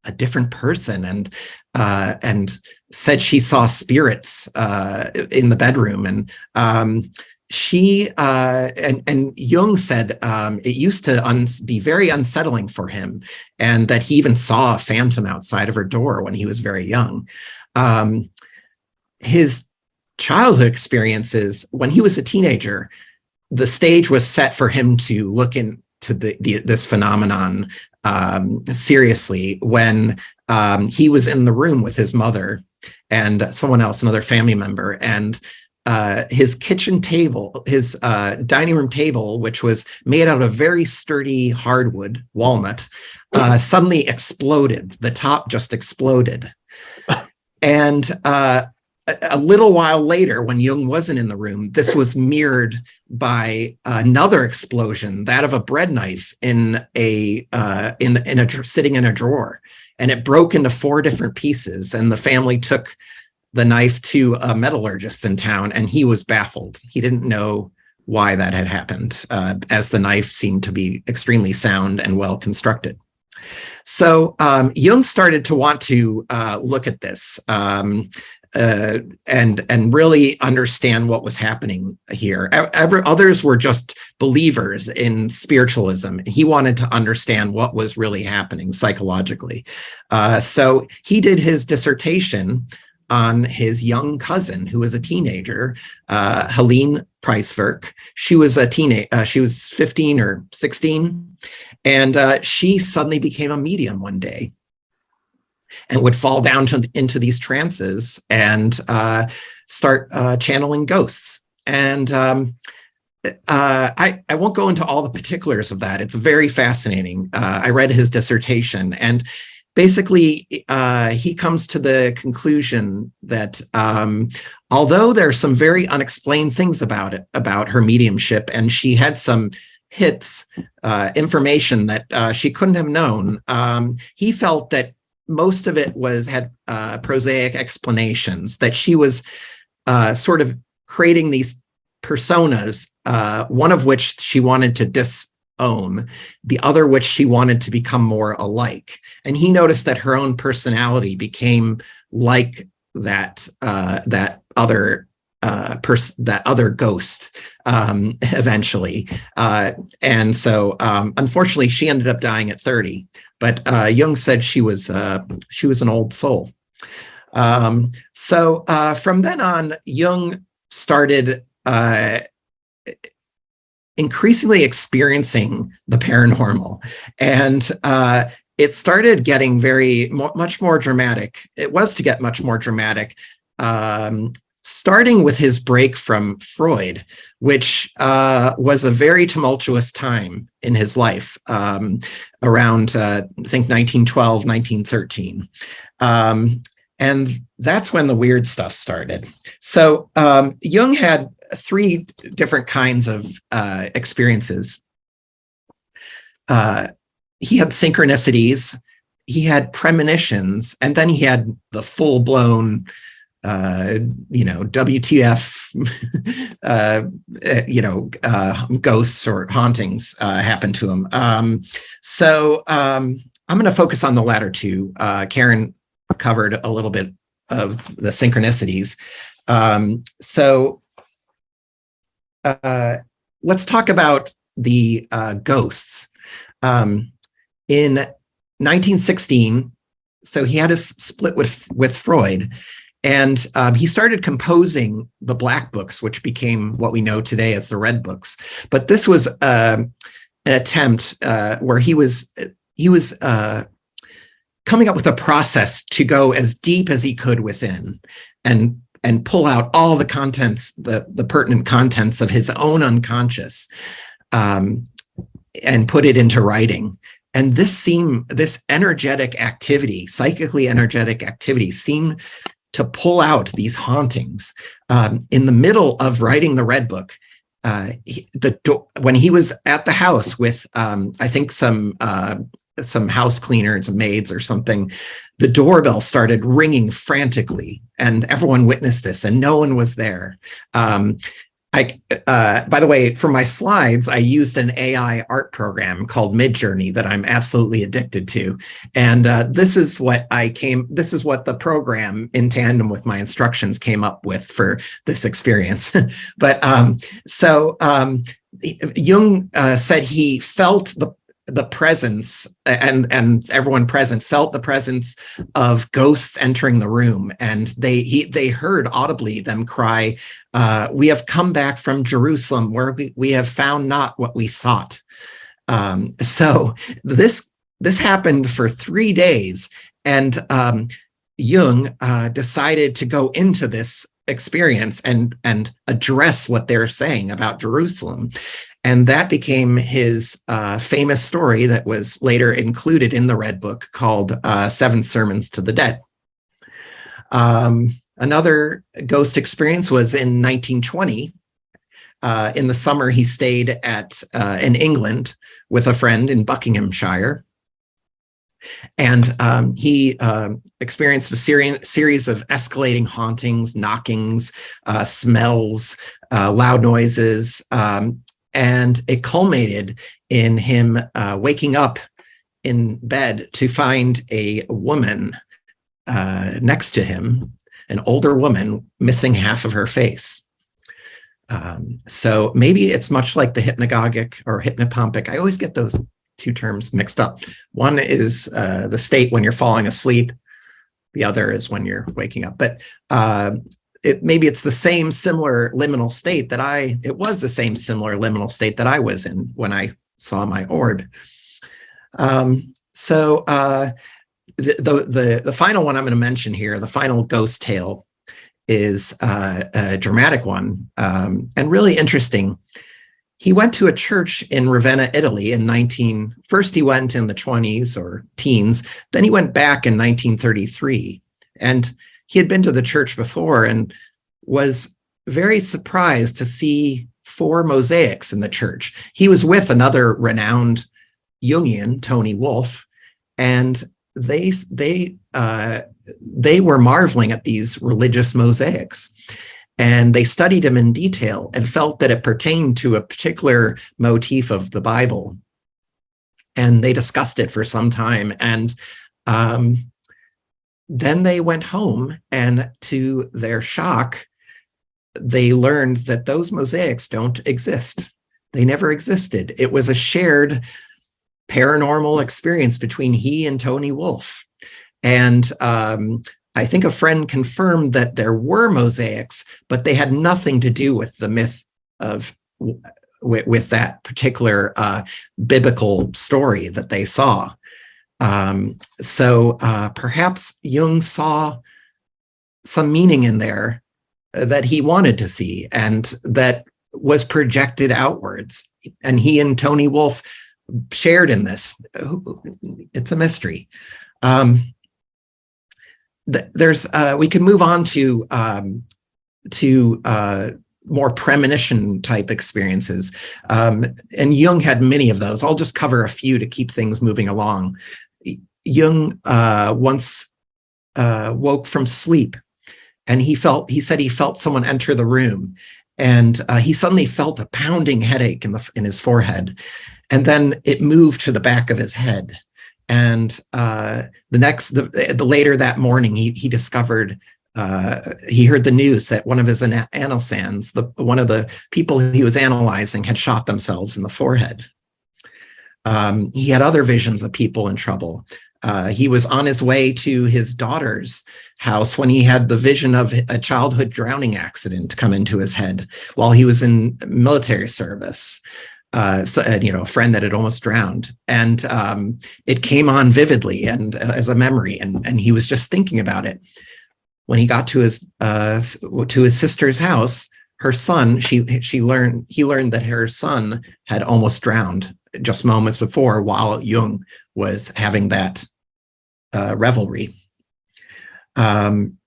a different person and said she saw spirits in the bedroom, and Jung said it used to be very unsettling for him, and that he even saw a phantom outside of her door when he was very young. His childhood experiences, when he was a teenager, the stage was set for him to look into this phenomenon seriously when he was in the room with his mother and someone else, another family member, and his kitchen table, his dining room table, which was made out of very sturdy hardwood, walnut, suddenly exploded. The top just exploded. And a little while later, when Jung wasn't in the room, this was mirrored by another explosion, that of a bread knife sitting in a drawer, and it broke into 4 different pieces. And the family took the knife to a metallurgist in town, and he was baffled. He didn't know why that had happened, as the knife seemed to be extremely sound and well constructed. So Jung started to want to look at this and really understand what was happening here. Others were just believers in spiritualism. He wanted to understand what was really happening psychologically. So he did his dissertation on his young cousin, who was a teenager, Helene Preiswerk. She was she was 15 or 16, and she suddenly became a medium one day and would fall down into these trances and start channeling ghosts. And I won't go into all the particulars of that. It's very fascinating. I read his dissertation, and basically, he comes to the conclusion that although there are some very unexplained things about her mediumship, and she had some hits, information that she couldn't have known, he felt that most of it had prosaic explanations, that she was sort of creating these personas, one of which she wanted to disown, the other which she wanted to become more alike. And he noticed that her own personality became like that other ghost eventually. And so unfortunately, she ended up dying at 30. But Jung said she was an old soul. So from then on, Jung started increasingly experiencing the paranormal, and it started getting much more dramatic. It was to get much more dramatic, starting with his break from Freud, which was a very tumultuous time in his life, around, I think, 1912, 1913. And that's when the weird stuff started. So Jung had 3 different kinds of experiences. He had synchronicities, he had premonitions, and then he had the full-blown WTF, ghosts or hauntings happen to him. So I'm going to focus on the latter 2. Karen covered a little bit of the synchronicities. So let's talk about the ghosts. In 1916, so he had a split with Freud, and he started composing the Black Books, which became what we know today as the Red Books. But this was an attempt where he was coming up with a process to go as deep as he could within, and pull out all the contents, the pertinent contents of his own unconscious, and put it into writing. And this energetic activity, psychically energetic activity, seemed to pull out these hauntings. In the middle of writing the Red Book, when he was at the house with, I think some house cleaners, maids or something, the doorbell started ringing frantically, and everyone witnessed this, and no one was there. By the way, for my slides, I used an AI art program called Midjourney that I'm absolutely addicted to. And this is what the program, in tandem with my instructions, came up with for this experience. But Jung said he felt the presence, and everyone present felt the presence of ghosts entering the room, and they heard audibly them cry, "We have come back from Jerusalem, where we have found not what we sought." So this happened for 3 days, and Jung decided to go into this experience and address what they're saying about Jerusalem. And that became his famous story that was later included in the Red Book, called 7 Sermons to the Dead. Another ghost experience was in 1920. In the summer, he stayed in England with a friend in Buckinghamshire. And he experienced a series of escalating hauntings, knockings, smells, loud noises, and it culminated in him waking up in bed to find a woman next to him, an older woman, missing half of her face. So maybe it's much like the hypnagogic or hypnopompic. I always get those two terms mixed up. One is the state when you're falling asleep. The other is when you're waking up. But maybe it's the same similar liminal state it was the same similar liminal state that I was in when I saw my orb. So the final one I'm going to mention here, the final ghost tale, is a dramatic one, and really interesting. He went to a church in Ravenna, Italy first he went in the 20s or teens, then he went back in 1933. And he had been to the church before and was very surprised to see 4 mosaics in the church. He was with another renowned Jungian, Tony Wolff, and they were marveling at these religious mosaics. And they studied him in detail and felt that it pertained to a particular motif of the Bible. And they discussed it for some time. And then they went home, and to their shock, they learned that those mosaics don't exist. They never existed. It was a shared paranormal experience between he and Tony Wolff. And I think a friend confirmed that there were mosaics, but they had nothing to do with the myth of with that particular biblical story that they saw. So perhaps Jung saw some meaning in there that he wanted to see, and that was projected outwards. And he and Tony Wolff shared in this. It's a mystery. We can move on to more premonition type experiences. And Jung had many of those. I'll just cover a few to keep things moving along. Jung once woke from sleep, and he said he felt someone enter the room, and he suddenly felt a pounding headache in his forehead, and then it moved to the back of his head. And later that morning, he discovered, he heard the news that one of his analsans, one of the people he was analyzing, had shot themselves in the forehead. He had other visions of people in trouble. He was on his way to his daughter's house when he had the vision of a childhood drowning accident come into his head while he was in military service. A friend that had almost drowned, and it came on vividly and as a memory, and he was just thinking about it. When he got to his sister's house, her son, he learned that her son had almost drowned just moments before while Jung was having that revelry. On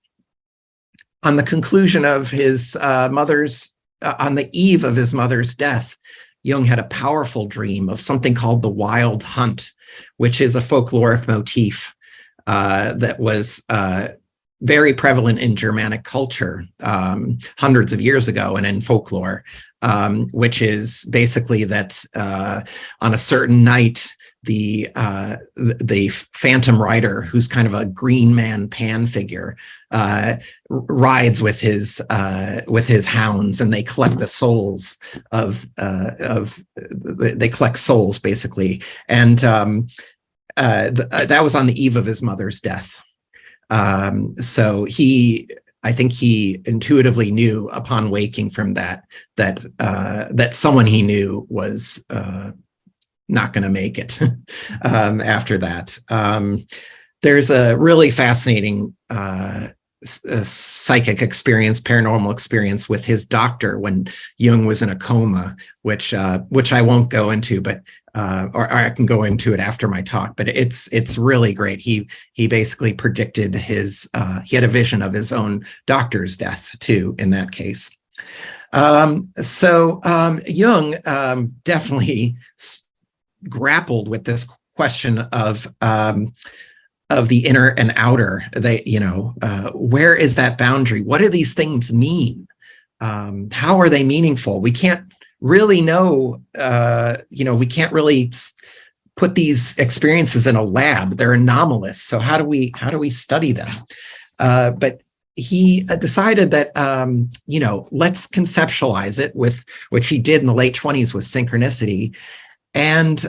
the conclusion of his on the eve of his mother's death, Jung had a powerful dream of something called the wild hunt, which is a folkloric motif that was very prevalent in Germanic culture hundreds of years ago and in folklore, which is basically that on a certain night, the phantom rider, who's kind of a green man Pan figure, rides with his hounds, and they collect the souls they collect souls basically, and that was on the eve of his mother's death. So I think he intuitively knew upon waking from that someone he knew was not going to make it after that. There's a really fascinating psychic experience, paranormal experience with his doctor when Jung was in a coma, which I won't go into, but or I can go into it after my talk. But it's really great. He basically predicted he had a vision of his own doctor's death too in that case. So Jung definitely grappled with this question of the inner and outer. Where is that boundary? What do these things mean? How are they meaningful? We can't really know. We can't really put these experiences in a lab. They're anomalous. So how do we study them? But he decided that let's conceptualize it, with which he did in the late 1920s with synchronicity. And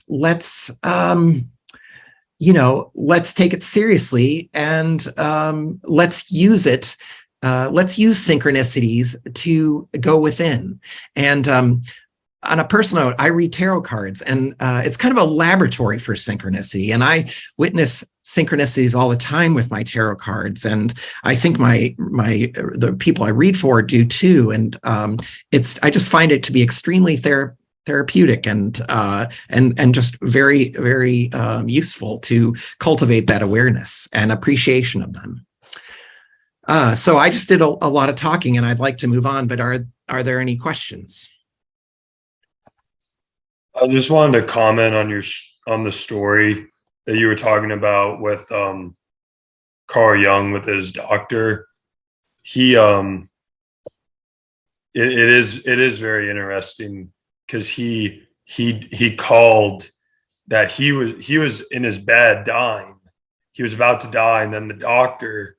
let's take it seriously, and let's use it. Let's use synchronicities to go within. And on a personal note, I read tarot cards, and it's kind of a laboratory for synchronicity. And I witness synchronicities all the time with my tarot cards, and I think the people I read for do too. And I just find it to be extremely therapeutic and just very, very useful to cultivate that awareness and appreciation of them. So I just did a lot of talking, and I'd like to move on, but are there any questions? I just wanted to comment on the story that you were talking about with Carl Jung with his doctor. He it is very interesting, because he called that he was in his bed dying. He was about to die, and then the doctor,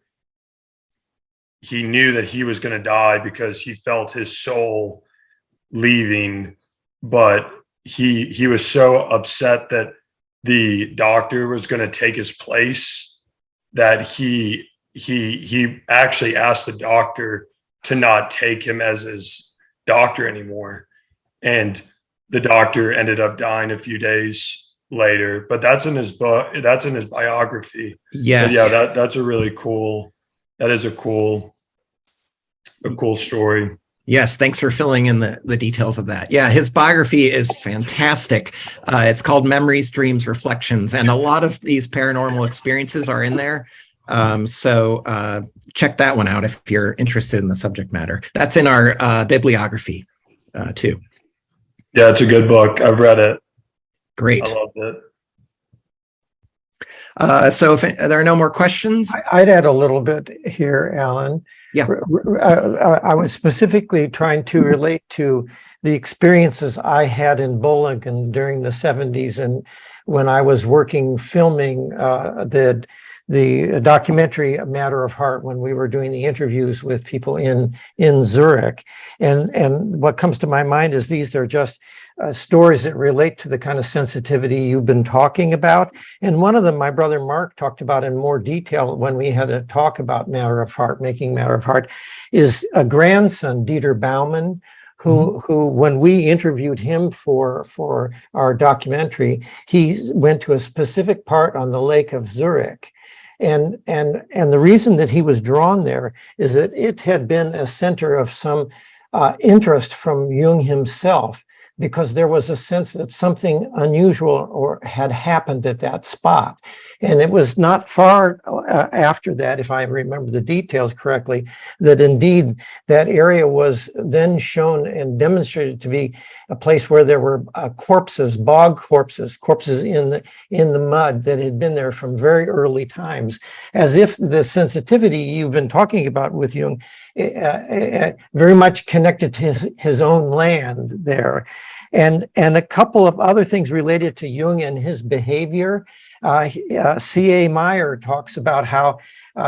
he knew that he was going to die because he felt his soul leaving, but he was so upset that the doctor was going to take his place that he actually asked the doctor to not take him as his doctor anymore. And the doctor ended up dying a few days later, but that's in his book. That's in his biography. Yes. So yeah, that's a really cool. That is a cool story. Yes, thanks for filling in the details of that. Yeah, his biography is fantastic. It's called Memories, Dreams, Reflections, and a lot of these paranormal experiences are in there. So check that one out if you're interested in the subject matter. That's in our bibliography too. Yeah, it's a good book. I've read it. Great. I loved it. So if there are no more questions. I'd add a little bit here, Alan. Yeah. I was specifically trying to relate to the experiences I had in Bolingen during the 70s, and when I was filming the the documentary Matter of Heart when we were doing the interviews with people in Zurich. And what comes to my mind is these are just stories that relate to the kind of sensitivity you've been talking about. And one of them, my brother Mark talked about in more detail when we had a talk about Matter of Heart, making Matter of Heart, is a grandson, Dieter Baumann, who when we interviewed him for our documentary, he went to a specific part on the Lake of Zurich. And the reason that he was drawn there is that it had been a center of some interest from Jung himself, because there was a sense that something unusual or had happened at that spot. And it was not far after that, if I remember the details correctly, that indeed that area was then shown and demonstrated to be a place where there were corpses, bog corpses in the mud that had been there from very early times, as if the sensitivity you've been talking about with Jung very much connected to his own land there. And a couple of other things related to Jung and his behavior. C.A. Meyer talks about how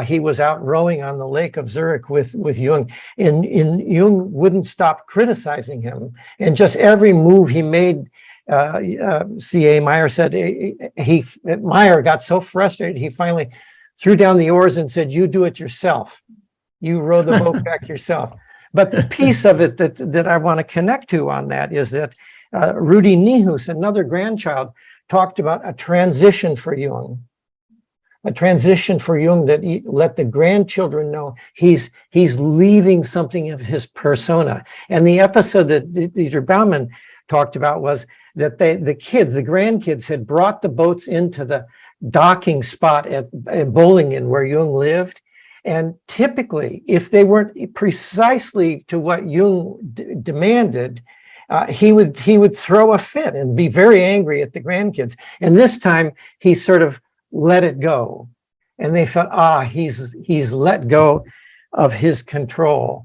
he was out rowing on the Lake of Zurich with Jung, and Jung wouldn't stop criticizing him. And just every move he made, C.A. Meyer said, Meyer got so frustrated, he finally threw down the oars and said, "You do it yourself. You row the boat back yourself." But the piece of it that I want to connect to on that is that Rudy Nihus, another grandchild, talked about a transition for Jung. A transition for Jung that he let the grandchildren know he's leaving something of his persona. And the episode that Dieter Baumann talked about was that the grandkids had brought the boats into the docking spot at Bollingen where Jung lived. And typically, if they weren't precisely to what Jung demanded, he would throw a fit and be very angry at the grandkids. And this time, he sort of let it go, and they felt, he's let go of his control.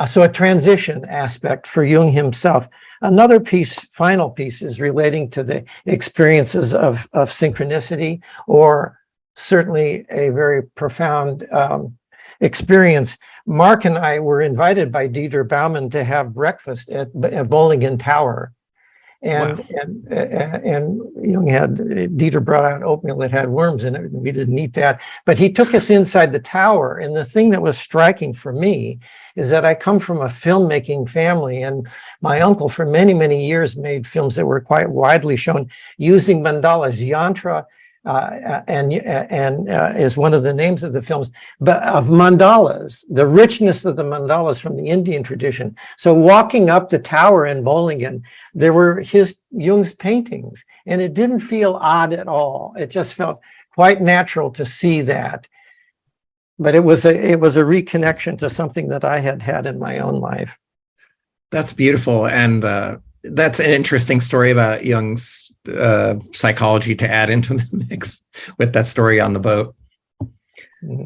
So a transition aspect for Jung himself. Another piece, final piece, is relating to the experiences of synchronicity, or certainly a very profound experience. Mark and I were invited by Dieter Baumann to have breakfast at Bollingen Tower. And Jung Dieter brought out oatmeal that had worms in it, and we didn't eat that. But he took us inside the tower. And the thing that was striking for me is that I come from a filmmaking family, and my uncle for many, many years made films that were quite widely shown using mandalas. Yantra is one of the names of the films, but of mandalas, the richness of the mandalas from the Indian tradition. So walking up the tower in Bollingen, there were Jung's paintings, and it didn't feel odd at all. It just felt quite natural to see that. But it was a reconnection to something that I had had in my own life. That's beautiful. And that's an interesting story about Jung's psychology to add into the mix with that story on the boat.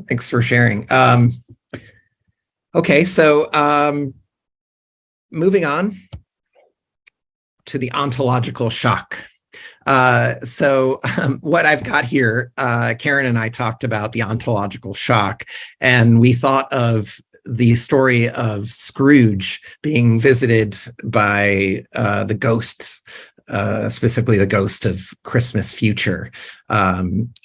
Thanks for sharing. Okay, so moving on to the ontological shock. What I've got here, Karen and I talked about the ontological shock, and we thought of the story of Scrooge being visited by the ghosts, specifically the ghost of Christmas Future.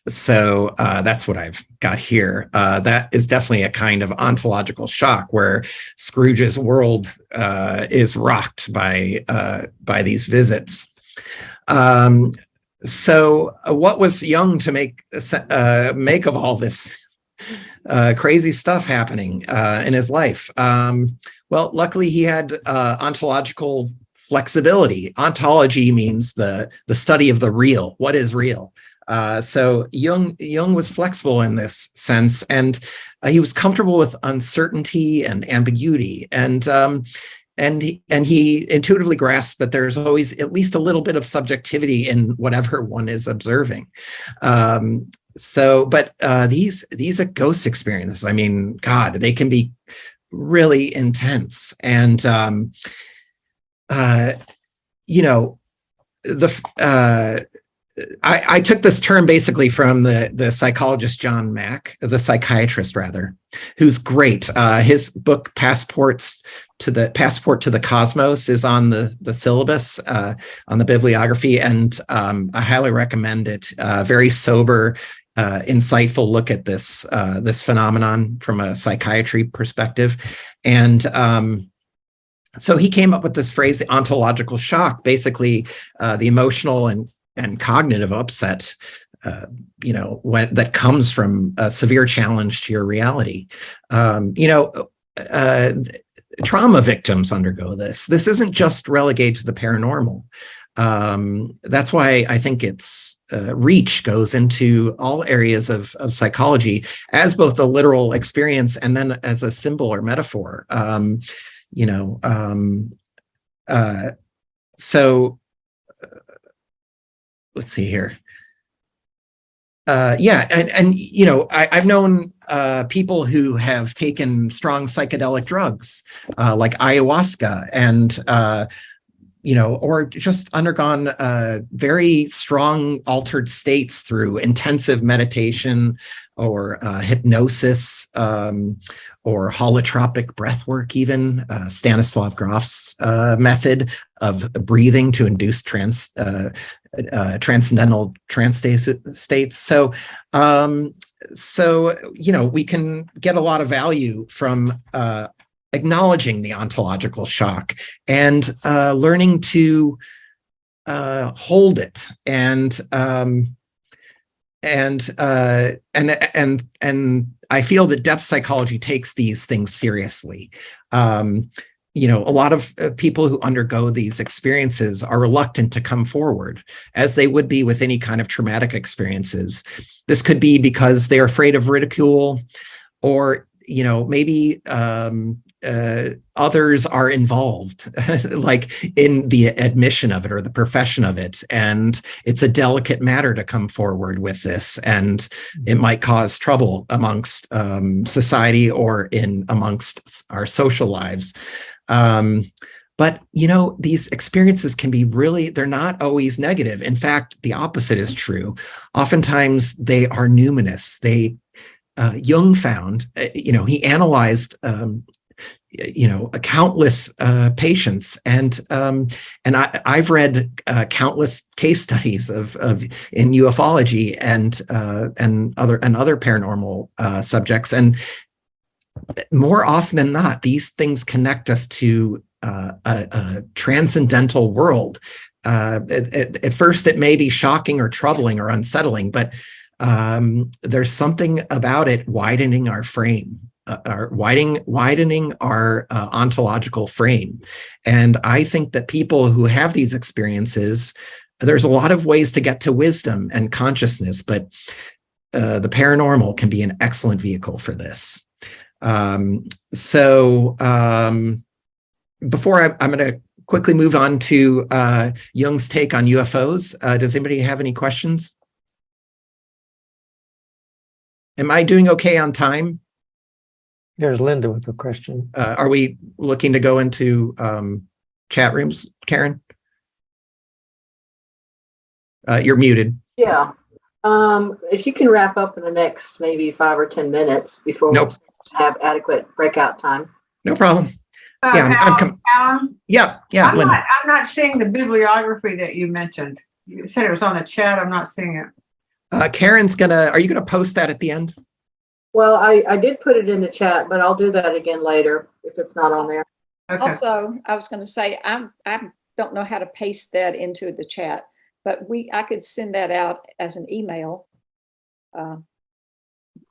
So that's what I've got here. That is definitely a kind of ontological shock where Scrooge's world is rocked by these visits. So what was Jung to make of all this crazy stuff happening in his life? Well, luckily he had ontological flexibility. Ontology means the study of the real. What is real? So Jung was flexible in this sense, and he was comfortable with uncertainty and ambiguity, and he intuitively grasped that there's always at least a little bit of subjectivity in whatever one is observing. But these ghost experiences, I mean, God, they can be really intense. And, I took this term basically from the psychologist John Mack, the psychiatrist rather, who's great. His book Passport to the Cosmos is on the syllabus, on the bibliography, and I highly recommend it. Very sober, insightful look at this phenomenon from a psychiatry perspective, and so he came up with this phrase, the ontological shock, basically the emotional and cognitive upset, that comes from a severe challenge to your reality. Trauma victims undergo this. This isn't just relegated to the paranormal. That's why I think its reach goes into all areas of psychology as both a literal experience and then as a symbol or metaphor. So let's see here. I've known people who have taken strong psychedelic drugs like ayahuasca and or just undergone very strong altered states through intensive meditation or hypnosis or holotropic breath work, even Stanislav Grof's method of breathing to induce transcendental trance states. So we can get a lot of value from acknowledging the ontological shock and learning to hold it and I feel that depth psychology takes these things seriously. A lot of people who undergo these experiences are reluctant to come forward, as they would be with any kind of traumatic experiences. This could be because they're afraid of ridicule, or maybe others are involved, like in the admission of it or the profession of it, and it's a delicate matter to come forward with this, and it might cause trouble amongst society or amongst our social lives. But these experiences can be they're not always negative. In fact, the opposite is true. Oftentimes they are numinous. Jung found, he analyzed countless patients, and I've read countless case studies of in ufology and other paranormal subjects, and more often than not, these things connect us to a transcendental world. At first, it may be shocking or troubling or unsettling, but there's something about it widening our frame. Widening our ontological frame. And I think that people who have these experiences, there's a lot of ways to get to wisdom and consciousness, but the paranormal can be an excellent vehicle for this. Before I'm going to quickly move on to Jung's take on UFOs, does anybody have any questions? Am I doing okay on time? There's Linda with a question. Are we looking to go into chat rooms, Karen? You're muted. Yeah. If you can wrap up in the next maybe 5 or 10 minutes before we have adequate breakout time. No problem. Alan, yeah. I'm not seeing the bibliography that you mentioned. You said it was on the chat. I'm not seeing it. Karen's are you gonna post that at the end? Well, I did put it in the chat, but I'll do that again later if it's not on there. Okay. Also, I was going to say, I don't know how to paste that into the chat, but I could send that out as an email,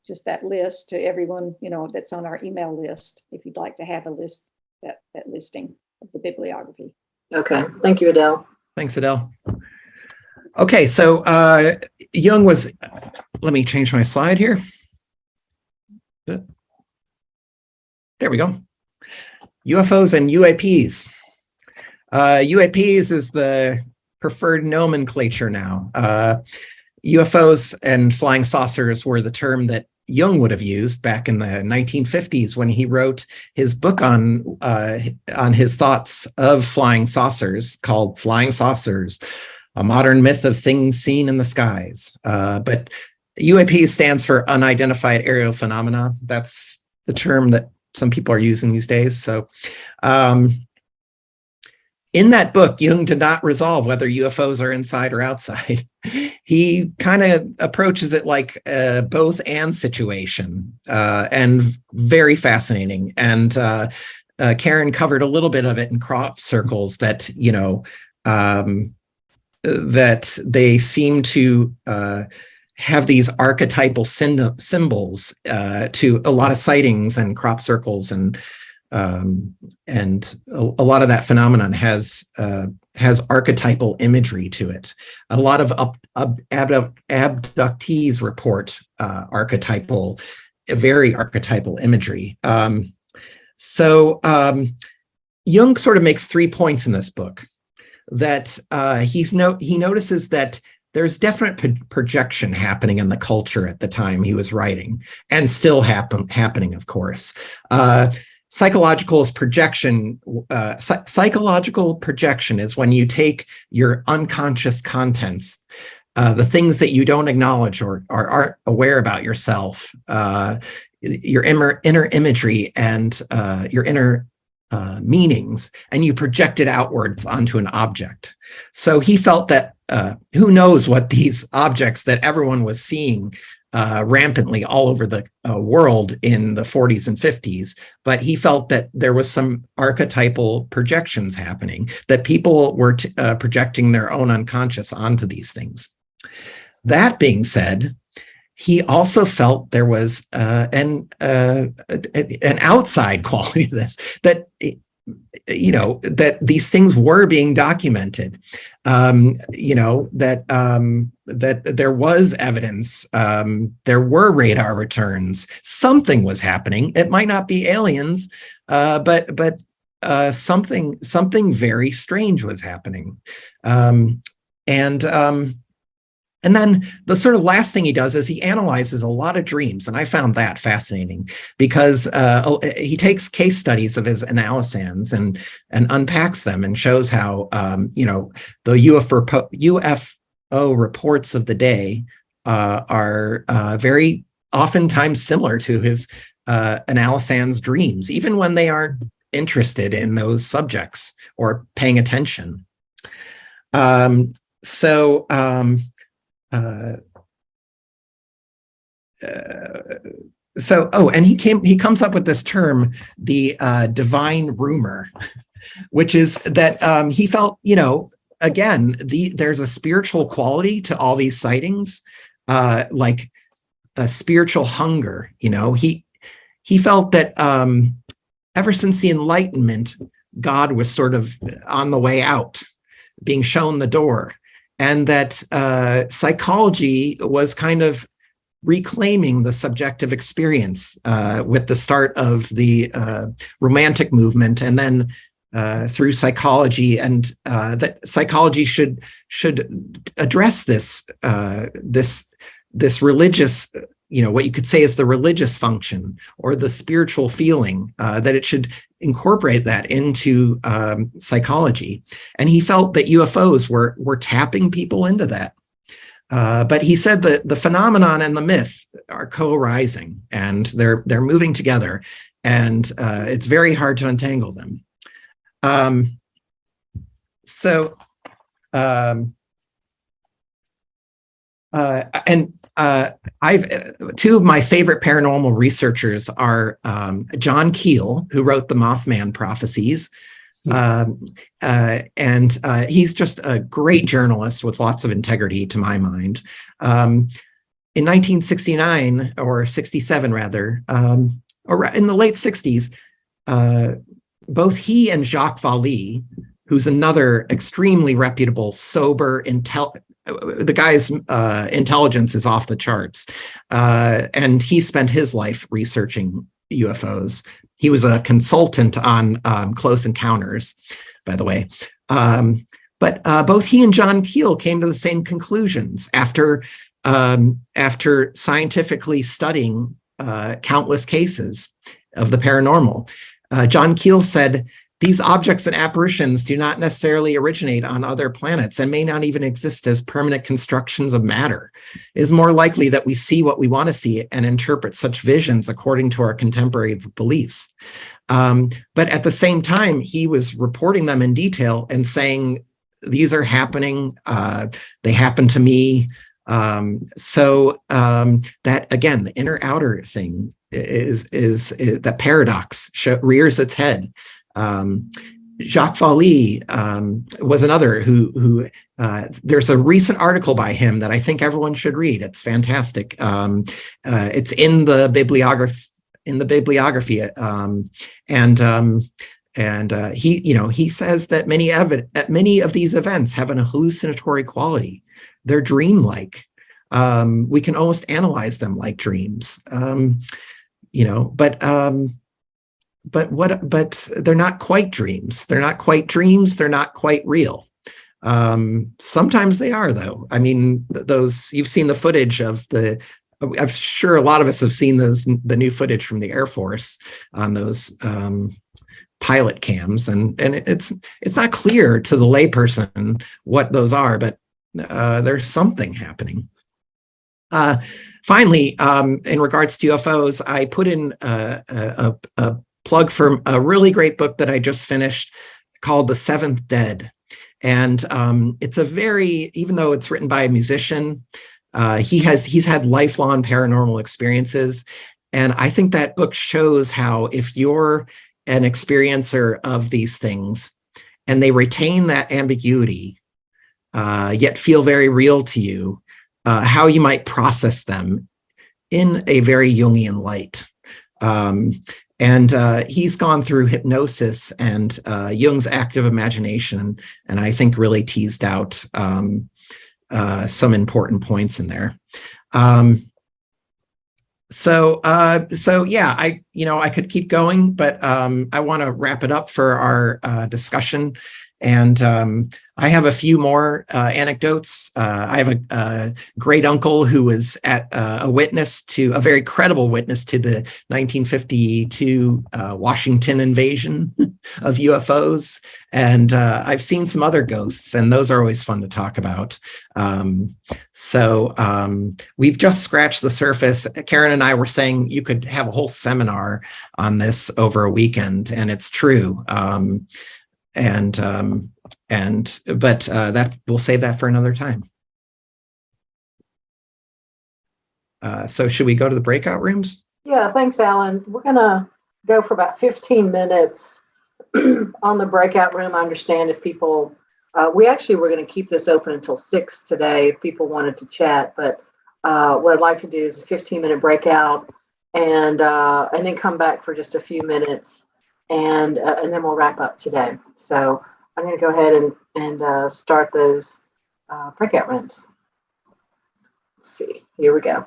just that list to everyone, that's on our email list, if you'd like to have a list, that listing of the bibliography. Okay. Thank you, Adele. Thanks, Adele. Okay, so Jung was, let me change my slide here. There we go. UFOs and UAPs. UAPs is the preferred nomenclature now. UFOs and flying saucers were the term that Jung would have used back in the 1950s when he wrote his book on his thoughts of flying saucers called Flying Saucers, a modern myth of things seen in the skies. But UAP stands for unidentified aerial phenomena. That's the term that some people are using these days. So in that book, Jung did not resolve whether UFOs are inside or outside. He kind of approaches it like a both and situation, and very fascinating. And Karen covered a little bit of it in crop circles that, that they seem to have these archetypal symbols to a lot of sightings and crop circles, and a lot of that phenomenon has archetypal imagery to it. A lot of abductees report very archetypal imagery. So Jung sort of makes 3 points in this book. That he notices that there's definite projection happening in the culture at the time he was writing, and still happening, of course. Psychological projection is when you take your unconscious contents, the things that you don't acknowledge or aren't aware about yourself, your inner imagery and your inner meanings, and you project it outwards onto an object. So he felt that who knows what these objects that everyone was seeing rampantly all over the world in the 40s and 50s, but he felt that there was some archetypal projections happening, that people were projecting their own unconscious onto these things. That being said, he also felt there was an outside quality to this, that that these things were being documented, that there was evidence, there were radar returns, something was happening. It might not be aliens, but something very strange was happening, and then the sort of last thing he does is he analyzes a lot of dreams. And I found that fascinating because he takes case studies of his analysans and unpacks them and shows how, the UFO reports of the day are very oftentimes similar to his analysans' dreams, even when they aren't interested in those subjects or paying attention. And he comes up with this term, the divine rumor, which is that he felt, again, there's a spiritual quality to all these sightings, like a spiritual hunger. He felt that ever since the Enlightenment, God was sort of on the way out, being shown the door. And that psychology was kind of reclaiming the subjective experience with the start of the Romantic movement, and then through psychology, and that psychology should address this religious, what you could say is the religious function or the spiritual feeling, that it should incorporate that into psychology. And he felt that UFOs were tapping people into that. But he said that the phenomenon and the myth are co-arising, and they're moving together, and it's very hard to untangle them. Two of my favorite paranormal researchers are John Keel, who wrote the Mothman Prophecies, and he's just a great journalist with lots of integrity, to my mind. In 1969 or 67, rather, or in the late 60s, both he and Jacques Vallée, who's another extremely reputable, sober, the guy's intelligence is off the charts. And he spent his life researching UFOs. He was a consultant on Close Encounters, by the way. But both he and John Keel came to the same conclusions after scientifically studying countless cases of the paranormal. John Keel said these objects and apparitions do not necessarily originate on other planets and may not even exist as permanent constructions of matter. It is more likely that we see what we want to see and interpret such visions according to our contemporary beliefs. But at the same time, he was reporting them in detail and saying, these are happening, they happen to me. So that, again, the inner outer thing is that paradox rears its head. Jacques Vallée was another who there's a recent article by him that I think everyone should read. It's fantastic. It's in the bibliography. He says that many of these events have an hallucinatory quality. They're dreamlike. We can almost analyze them like dreams. But they're not quite dreams. They're not quite dreams. They're not quite real. Sometimes they are, though. I mean, those, you've seen the footage of I'm sure a lot of us have seen the new footage from the Air Force on those pilot cams, and it's not clear to the layperson what those are, but there's something happening. Finally, in regards to UFOs, I put in a plug for a really great book that I just finished called The Seventh Dead. And it's even though it's written by a musician, he's had lifelong paranormal experiences. And I think that book shows how if you're an experiencer of these things and they retain that ambiguity, yet feel very real to you, how you might process them in a very Jungian light. And he's gone through hypnosis and Jung's active imagination, and I think really teased out some important points in there. So yeah, I could keep going, but I want to wrap it up for our discussion. And I have a few more anecdotes. I have a great uncle who was a very credible witness to the 1952 Washington invasion of UFOs. And I've seen some other ghosts, and those are always fun to talk about. So we've just scratched the surface. Karen and I were saying you could have a whole seminar on this over a weekend, and it's true. But that we'll save that for another time. So should we go to the breakout rooms? Yeah, thanks, Alan. We're gonna go for about 15 minutes on the breakout room. I understand if people, we actually were going to keep this open until 6 today if people wanted to chat, but what I'd like to do is a 15-minute breakout and then come back for just a few minutes. And then we'll wrap up today. So I'm going to go ahead and start those breakout rooms. Let's see. Here we go.